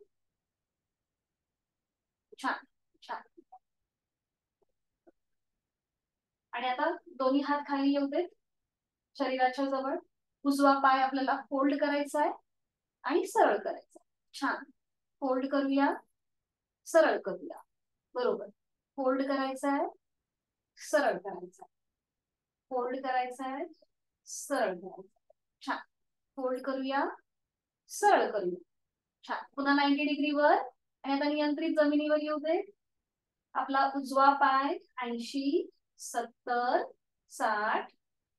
S1: छान छान. आणि आता दोन्ही हात खाली येऊ देत शरीराच्या जवळ. उजवा पाय आपल्याला फोल्ड करायचा आहे आणि सरळ करायचा. छान. फोल्ड करूया, सरळ करूया. बरोबर. फोल्ड करायचा आहे, सरळ करायचा. फोल्ड करायचा आहे, सरळ करायचा. छान. फोल्ड करूया, सरळ करूया. छान. पुन्हा 90 डिग्री वर. आणि आता नियंत्रित जमिनीवर येऊ दे. आपला उजवा पाय 80, 70, 60,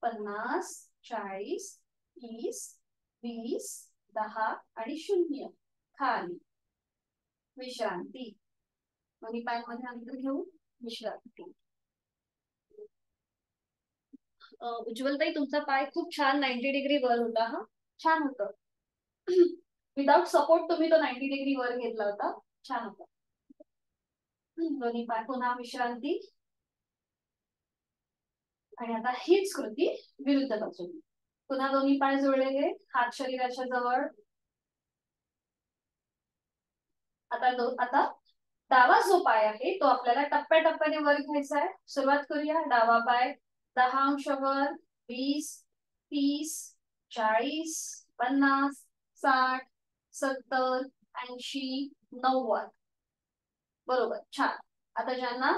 S1: 50, 40, 30, 20, 10 आणि 0 खाली. विश्रांती. दोन्ही पायांमध्ये अंतर घेऊ. विश्रांती. उज्ज्वलताई, तुमचा पाय खूप छान 90 डिग्री वर होता. हा छान होतं. विदाउट सपोर्ट तुम्ही तो 90 डिग्री वर घेतला होता. छान होता. दोन्ही पाय. पुन्हा विश्रांती. आणि आता हीच कृती विरुद्ध बाजूने. पुन्हा दोन्ही पाय जोडलेले, हात शरीराच्या जवळ. आता डावा जो पाय आहे तो आपल्याला टप्प्याटप्प्याने वर घ्यायचा आहे. सुरुवात करूया. डावा पाय 10 अंश वर, 20, 30, 40, 50, 60, 70, 80, 90. बरोबर, छान. आता ज्यांना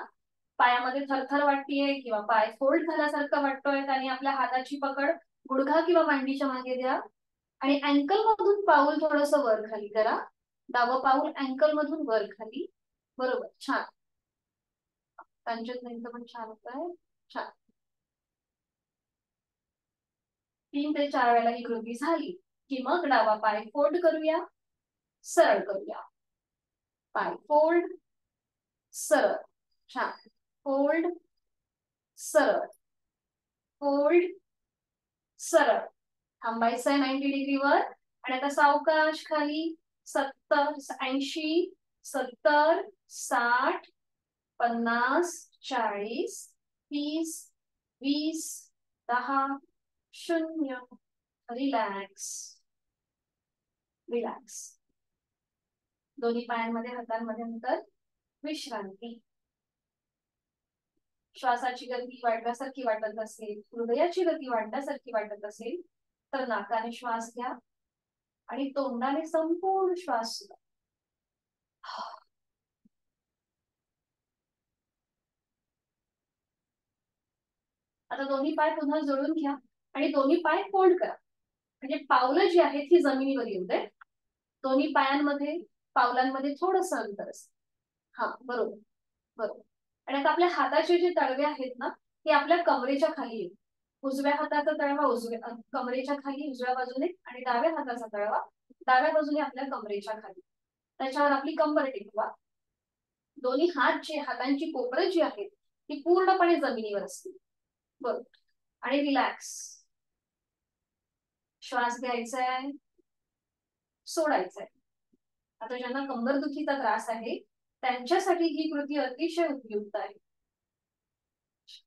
S1: पायामध्ये थरथर वाटतीये किंवा पाय फोल्ड झाल्यासारखं वाटतोय त्यांनी आपल्या हाताची पकड गुडघा किंवा मांडीच्या मागे द्या. आणि अँकल मधून पाऊल थोडस वर खाली करा. डावं पाऊल अँकल मधून वर खाली. बरोबर, छान. त्यांच्यात पण छान होत आहे. छान. 3 ते 4 वेळेला ही कृती झाली की मग डावा पाय फोल्ड करूया, सरळ करूया. पाय फोल्ड, सरळ. छान. फोल्ड, सरळ. फोल्ड, सरळ. थांबायचं आहे 90 डिग्रीवर. आणि आता सावकाश खाली. 70, 80, 70, 60, 50, 40, 30, 20, 10, 0. रिलॅक्स. रिलॅक्स. दोन्ही पायांमध्ये हातांमध्ये अंतर. विश्रांती. श्वासाची गती वाढल्यासारखी वाटत असेल, हृदयाची गती वाढल्यासारखी वाटत असेल, तर नाकाने श्वास घ्या आणि तोंडाने संपूर्ण श्वास सोडा. आता दोन्ही पाय पुन्हा जोडून घ्या आणि दोन्ही पाय फोल्ड करा, म्हणजे पावलं जी आहेत ही जमिनीवर येऊ दे. दोन्ही पायांमध्ये पावलांमध्ये थोडस अंतर असेल. हा, बरोबर बरोबर. आणि आता आपल्या हाताचे जे तळवे आहेत ना, ते आपल्या कमरेच्या खाली येईल. उजव्या हाताचा तळवा कमरेच्या खाली उजव्या बाजूने आणि डाव्या हाताचा तळवा डाव्या बाजूने आपल्या कमरेच्या खाली. त्याच्यावर आपली कंबर टेकवा. दोन्ही हात जे हातांची कोपरं जी आहेत ती पूर्णपणे जमिनीवर असतील. बरोबर. आणि रिलॅक्स. श्वास घ्यायचा आहे, सोडायचा आहे. आता ज्यांना कंबरदुखीचा त्रास आहे त्यांच्यासाठी ही कृती अतिशय उपयुक्त आहे.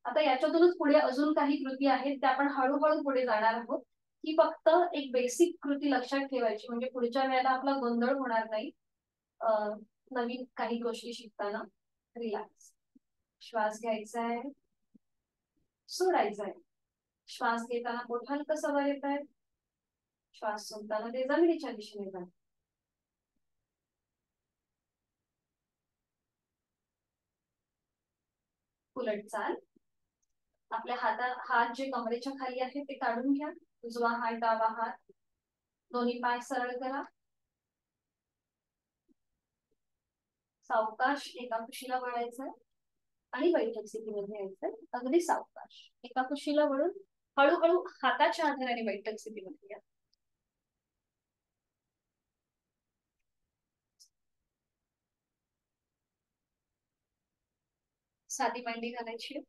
S1: आता याच्यातूनच पुढे अजून काही कृती आहेत त्या आपण हळूहळू पुढे जाणार आहोत. ही फक्त एक बेसिक कृती लक्षात ठेवायची, म्हणजे पुढच्या वेळेला आपला गोंधळ होणार नाही नवीन काही गोष्टी शिकताना. रिलॅक्स. श्वास घ्यायचा आहे, सोडायचा आहे. श्वास घेताना पोट हलकं वर येत आहे, श्वास सोडताना ते जमिनीच्या दिशेने जात. उलट चाल. आपल्या हात जे कमरेच्या खाली आहे ते काढून घ्या. उजवा हात डावा हात दोन्ही पाय सरळ करा. सावकाश एका कुशीला वळायचंय आणि बैठक स्थितीमध्ये यायचंय. अगदी सावकाश एका कुशीला वळून हळूहळू हाताच्या आधाराने बैठक स्थितीमध्ये या. साधी मांडी घालायची.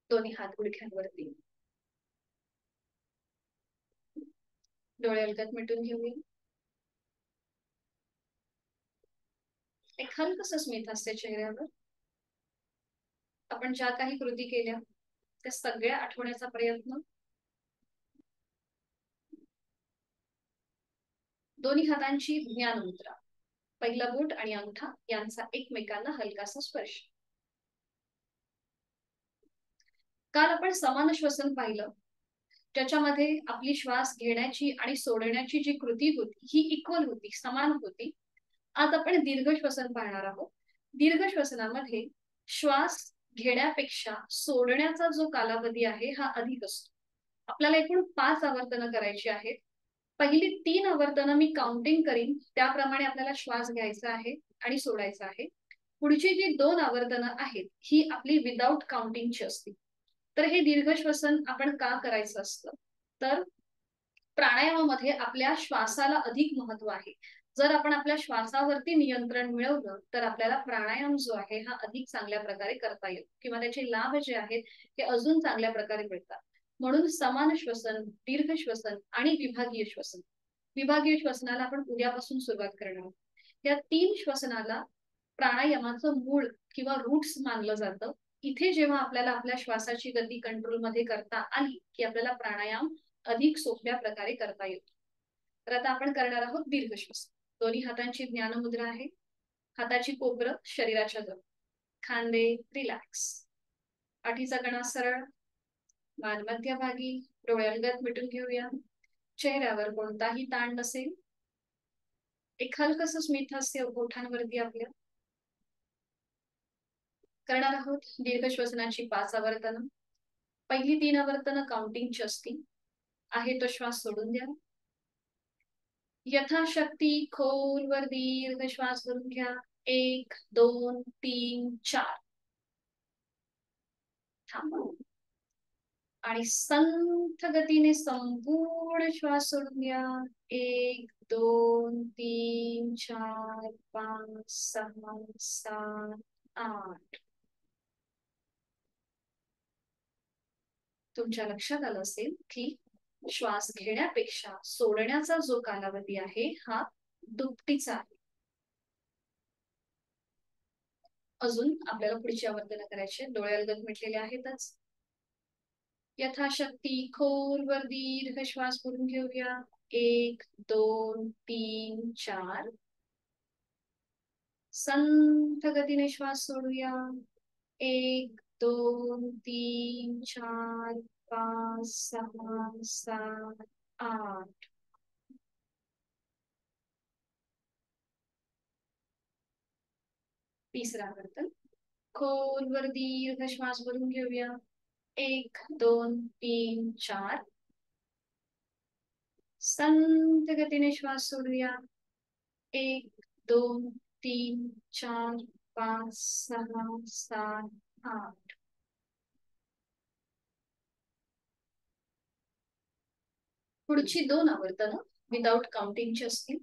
S1: दोन्ही हात गुडघ्यांवरती. डोळे अलगद मिटून घेऊया. एक हलकसं स्मित असते चेहऱ्यावर. आपण ज्या काही कृती केल्या त्या सगळ्या आठवण्याचा प्रयत्न. दोन्ही हातांची ज्ञान मुद्रा. पहिला बोट आणि अंगठा यांचा एकमेकांना हलकासा स्पर्श. काल आपण समान श्वसन पाहिलं, ज्याच्यामध्ये आपली श्वास घेण्याची आणि सोडण्याची जी कृती होती ही इक्वल होती, समान होती. आज आपण दीर्घ श्वसन पाहणार आहोत. दीर्घ श्वसनामध्ये श्वास घेण्यापेक्षा सोडण्याचा जो कालावधी आहे हा अधिक असतो. आपल्याला एकूण 5 आवर्तनं करायची आहेत. पहिली 3 आवर्तनं मी काउंटिंग करीन त्याप्रमाणे आपल्याला श्वास घ्यायचा आहे आणि सोडायचा आहे. पुढची जी 2 आवर्तनं आहेत ही आपली विदाउट काउंटिंगची असतील. तर हे दीर्घ श्वसन आपण का करायचं असतं, तर प्राणायामामध्ये आपल्या श्वासाला अधिक महत्व आहे. जर आपण आपल्या श्वासावरती नियंत्रण मिळवलं तर आपल्याला प्राणायाम जो आहे हा अधिक चांगल्या प्रकारे करता येईल किंवा त्याचे लाभ जे आहेत ते अजून चांगल्या प्रकारे मिळतात. म्हणून समान श्वसन, दीर्घ श्वसन आणि विभागीय श्वसन. विभागीय श्वसनाला आपण उद्यापासून सुरुवात करणार आहोत. या 3 श्वसनाला प्राणायामाचं मूळ किंवा रूट्स मानलं जातं. इथे जेव्हा आपल्याला आपल्या श्वासाची गती कंट्रोलमध्ये करता आली की आपल्याला प्राणायाम अधिक सोप्या प्रकारे करता येतो. तर आता आपण करणार आहोत दीर्घ श्वसन. दोन्ही हातांची ज्ञानमुद्रा आहे. हाताची कोपरं शरीराच्या जवळ. खांदे रिलॅक्स. पाठीचा कणा सरळ. मान मध्यभागी. डोळे अलगद मिटून घेऊया. चेहऱ्यावर कोणताही ताण नसेल. एक हलकसं स्मित हास्य ओठांवरती आपल्या. करणार आहोत दीर्घ श्वसनाची 5 आवर्तनं. पहिली 3 आवर्तनं काउंटिंगची असतील. आहे तो श्वास सोडून द्या. यथाशक्ती खोलवर दीर्घ श्वास भरून घ्या. 1 2 3 4. थांबा आणि संथ गतीने संपूर्ण श्वास सोडून घ्या. 1 2 3 4 5 6 7 8. तुमच्या लक्षात आलं असेल की श्वास घेण्यापेक्षा सोडण्याचा जो कालावधी आहे हा दुपटीचा आहे. अजून आपल्याला पुढची आवर्तनं करायची. डोळे अलगद मिटलेले आहेतच. यथाशक्ती खोलवर दीर्घ श्वास भरून घेऊया. 1 2 3 4. संथ गतीने श्वास सोडूया. 1 2 3 4 5 6 7 8. तिसरा वर्तन. खोलवर दीर्घ श्वास भरून घेऊया. 1 2 3 4. संथ गतीने श्वास सोडूया. 1 2 3 4 5 6 7 8. पुढची 2 आवर्तनं विदाउट काउंटिंगची असतील.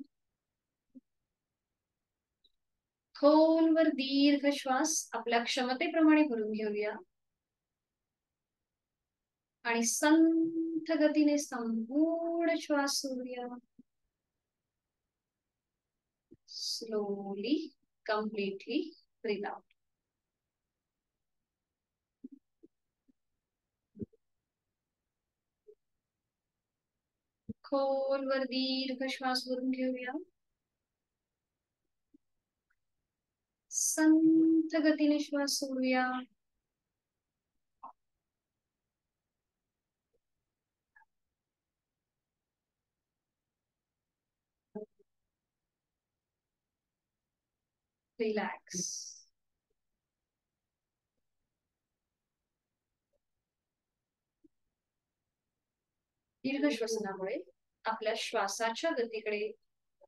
S1: खोलवर दीर्घ श्वास आपल्या क्षमतेप्रमाणे भरून घेऊया आणि संथ गतीने संपूर्ण श्वास सोडूया. Slowly completely breathe out. खोलवर दीर्घ श्वास भरून घेऊया. संथ गतीने श्वास सोडूया. रिलॅक्स. दीर्घ श्वसनामुळे आपल्या श्वासाच्या गतीकडे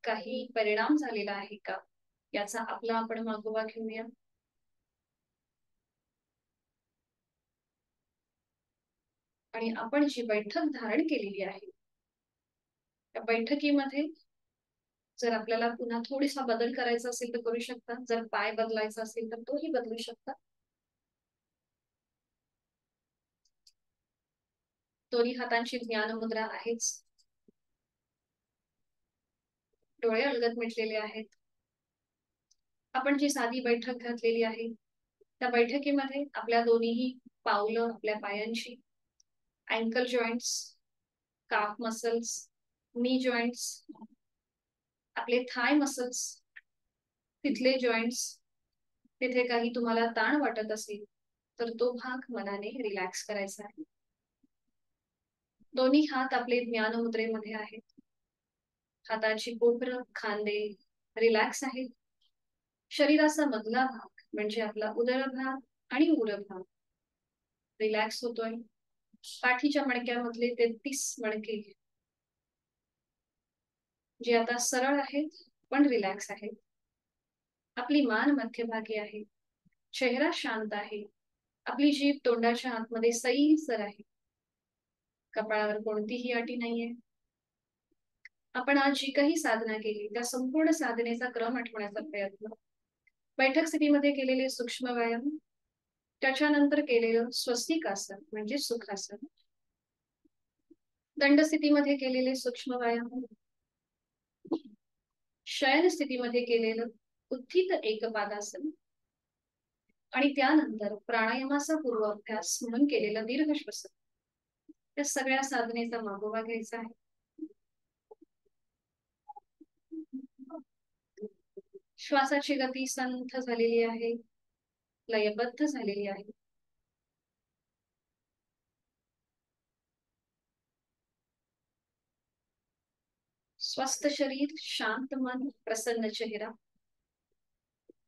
S1: काही परिणाम झालेला आहे का याचा आपला आपण मागोवा घेऊया. आणि आपण जी बैठक धारण केलेली आहे त्या बैठकीमध्ये जर आपल्याला पुन्हा थोडासा बदल करायचा असेल तर करू शकता. जर पाय बदलायचा असेल तर तोही बदलू शकता. दोन्ही हातांची ज्ञान मुद्रा आहेच. डोळे अलगद मिटलेले आहेत. आपण जी साधी बैठक घातलेली आहे त्या बैठकीमध्ये आपल्या दोन्ही पावलं आपल्या पायांची, अँकल जॉइंट्स, काफ मसल्स, नी जॉइंट्स, आपले थाय मसल्स, तिथले जॉइंट्स, तिथे काही तुम्हाला ताण वाटत असेल तर तो भाग मनाने रिलॅक्स करायचा आहे. दोन्ही हात आपले ज्ञान मुद्रेमध्ये आहेत. हाताची कोपरं, खांदे रिलॅक्स आहेत. शरीराचा मधला भाग म्हणजे आपला उदरभाग आणि उरभाग रिलॅक्स होतोय. पाठीच्या मणक्यामधले 33 मणके जे आता सरळ आहेत पण रिलॅक्स आहेत. आपली मान मध्यभागी आहे. चेहरा शांत आहे. आपली जीभ तोंडाच्या आतमध्ये सैलसर आहे. कपाळावर कोणतीही अटी नाहीये. आपण आज जी काही साधना केली त्या संपूर्ण साधनेचा क्रम आठवण्याचा प्रयत्न. बैठक स्थितीमध्ये केलेले सूक्ष्म व्यायाम, त्याच्यानंतर केलेलं स्वस्तिकासन म्हणजे सुखासन, दंड स्थितीमध्ये केलेले सूक्ष्म व्यायाम, शयन स्थितीमध्ये केलेलं उत्थित एकपादासन आणि त्यानंतर प्राणायामाचा पूर्वाभ्यास म्हणून केलेलं दीर्घ श्वसन. या सगळ्या साधनेचा मागोवा घ्यायचा आहे. श्वासाची गती संथ झालेली आहे, लयबद्ध झालेली आहे. स्वस्थ शरीर, शांत मन, प्रसन्न चेहरा.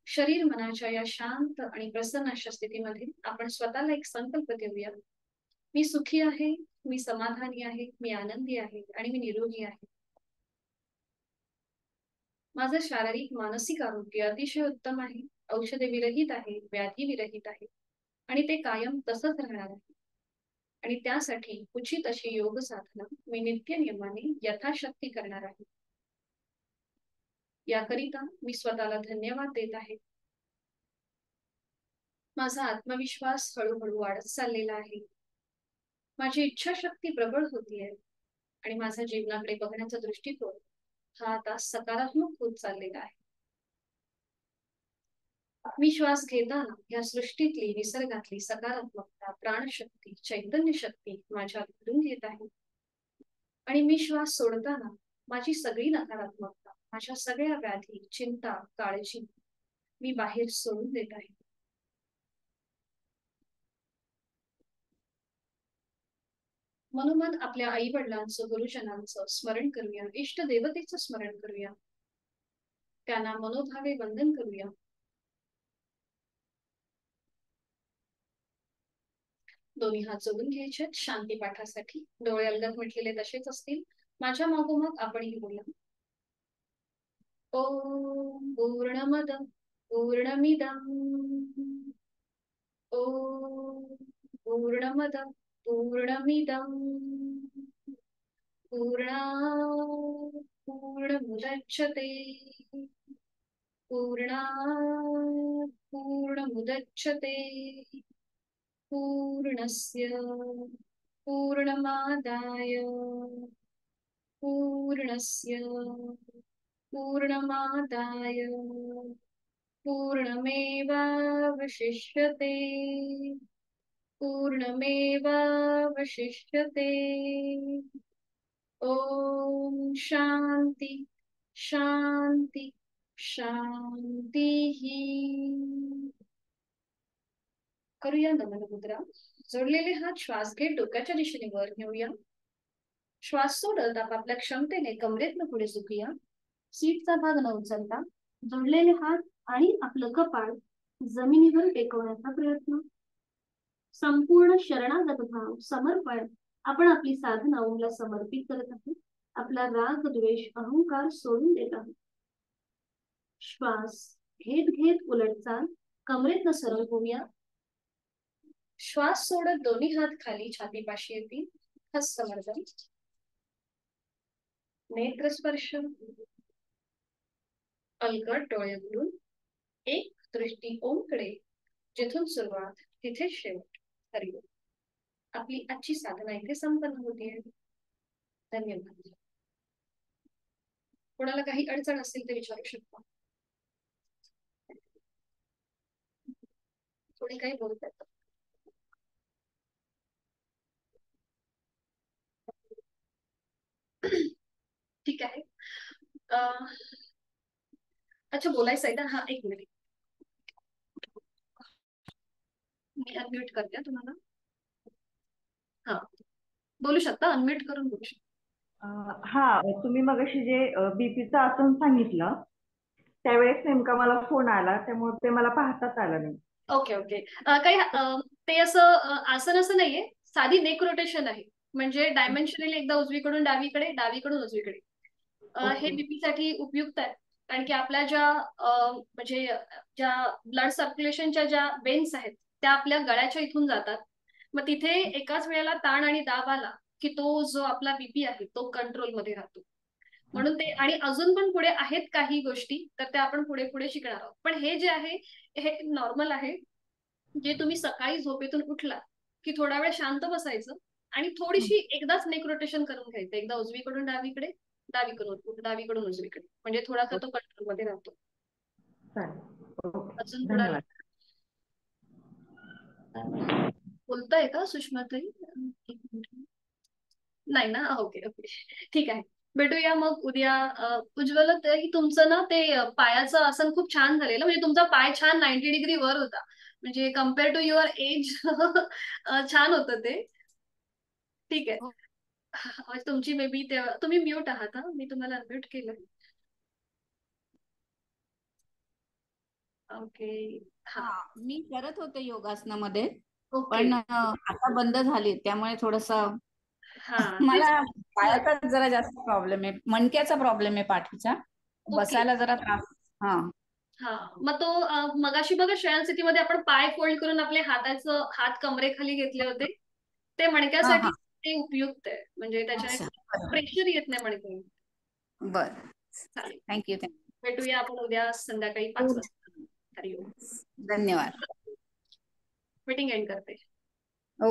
S1: शरीर मनाच्या या शांत आणि प्रसन्न अशा स्थितीमध्ये आपण स्वतःला एक संकल्प देऊया. मी सुखी आहे, मी समाधानी आहे, मी आनंदी आहे आणि मी निरोगी आहे. माझं शारीरिक मानसिक आरोग्य अतिशय उत्तम आहे. औषधे विरहित आहे, व्याधी विरहित आहे आणि ते कायम तसंच राहणार आहे. आणि त्यासाठी उचित अशी योग साधना मी नित्य नियमाने यथाशक्ती करणार आहे. याकरिता मी स्वतःला धन्यवाद देत आहे. माझा आत्मविश्वास हळूहळू वाढत चाललेला आहे. माझी इच्छाशक्ती प्रबळ होतीये आणि माझा जीवनाकडे बघण्याचा दृष्टिकोन हा आता सकारात्मक होत चाललेला आहे. मी श्वास घेताना या सृष्टीतली, निसर्गातली सकारात्मकता, प्राणशक्ती, चैतन्य शक्ती माझ्यात भरून घेत आहे आणि मी श्वास सोडताना माझी सगळी नकारात्मकता माझ्या सगळ्या व्याधी, चिंता, काळजी मी बाहेर सोडून देत आहे. मनोमन आपल्या आई वडिलांचं, गुरुजनांचं स्मरण करूया, इष्ट देवतेचं स्मरण करूया, त्यांना मनोभावे वंदन करूया. दोन्ही हात जोडून घ्यायचे शांती पाठासाठी. डोळे अलगद म्हटलेले तसेच असतील. माझ्या मागोमाग आपणही बोला. ओम पूर्णमद पूर्णमिदं ओम पूर्णमद पूर्णमिदं पूर्णात् पूर्णमुदच्यते पूर्णात् पूर्णमुदच्यते पूर्णस्य पूर्णमादाय पूर्णस्य पूर्णमादाय पूर्णमेवावशिष्यते पूर्णमेवावशिष्यते. ओम शांती शांती शांती. करूया नमन मुद्रा. जोडलेले हात श्वास घेत डोक्याच्या दिशेने वर नेऊया. श्वास सोडत आपापल्या क्षमतेने कमरेतनं पुढे झुकूया. सीटचा भाग न उचलता जोडलेले हात आणि आपलं कपाळ जमिनीवर टेकवण्याचा प्रयत्न. संपूर्ण शरणागत भाव, समर्पण. आपण आपली साधना ओमला समर्पित करत आहोत. आपला राग, द्वेष, अहंकार सोडून देत आहोत. श्वास घेत घेत उलट चाल कमरेतनं सरळ होऊया. श्वास सोडत दोन्ही हात खाली छातीपाशी येतील. हस्तमर्दन, नेत्रस्पर्श, अलगद डोळे उघडून एक दृष्टी ओमकडे. जिथून सुरुवात तिथे शेवट. हरिओम. आपली आजची साधना इथे संपन्न होतीये. धन्यवाद. कोणाला काही अडचण असेल ते विचारू शकता. थोडी काही बोलतात. ठीक आहे. अच्छा बोलायचं आहे ना. हा एक मिनिट मी अनम्यूट करते तुम्हाला. हा बोलू शकता. अनम्यूट करून बोलू शकता.
S3: हा तुम्ही मगाशी जे बीपीचं आसन सांगितलं त्यावेळेस नेमका मला फोन आला त्यामुळे ते मला पाहताच आलं नाही.
S1: Okay okay. काही ते असं आसन असं नाहीये. साधी नेक रोटेशन आहे. म्हणजे डायमेन्शनली एकदा उजवीकडून डावीकडे, डावीकडून उजवीकडे. हे बीपी साठी उपयुक्त आहे. कारण की आपल्या ज्या म्हणजे ज्या ब्लड सर्क्युलेशनच्या ज्या वेन्स आहेत त्या आपल्या गळ्याच्या इथून जातात. मग तिथे एकाच वेळेला ताण आणि दाब आला की तो जो आपला बीपी आहे तो कंट्रोलमध्ये राहतो. म्हणून ते. आणि अजून पण पुढे आहेत काही गोष्टी तर त्या आपण पुढे पुढे शिकणार आहोत. पण हे जे आहे हे नॉर्मल आहे. जे तुम्ही सकाळी झोपेतून उठला की थोडा वेळ शांत बसायचं आणि थोडीशी एकदाच नेक रोटेशन करून घ्यायचं. एकदा उजवीकडून डावीकडे, डावीकडून उजवीकडे. म्हणजे थोडासा तो कंट्रोल मध्ये राहतो. अजून
S3: धन्यवाद.
S1: बोलताय का सुषमाताई? नाही ना. ओके ओके ठीक आहे. भेटूया मग उद्या. उज्ज्वल ताई तुमचं ना ते पायाचं आसन खूप छान झालेलं. म्हणजे तुमचा पाय छान 90 डिग्री वर होता. म्हणजे कम्पेअर टू युअर एज छान होतं ते. ठीक आहे. तुमची मे बी तुम्ही म्यूट आहात. मी तुम्हाला अनम्यूट केलं. ओके.
S4: हा मी करत होते योगासनामध्ये
S1: ओके.
S4: पण आता बंद झाली त्यामुळे थोडस
S1: हा
S4: मला पायाचा जरा जास्त प्रॉब्लेम आहे. मणक्याचा प्रॉब्लेम आहे पाठीचा. बसायला जरा त्रास. हा
S1: हा मग तो मगाशी बघा शयन स्थितीमध्ये आपण पाय फोल्ड करून आपले हात कमरेखाली घेतले होते. ते मणक्यासाठी ते उपयुक्त आहे. म्हणजे त्याच्याने प्रेशर येत नाही मणक्यावर.
S4: बर थँक्यू.
S1: भेटूया आपण उद्या संध्याकाळी 5 वाजता. हरिओम.
S4: धन्यवाद.
S1: मीटिंग एंड करते.
S4: हो.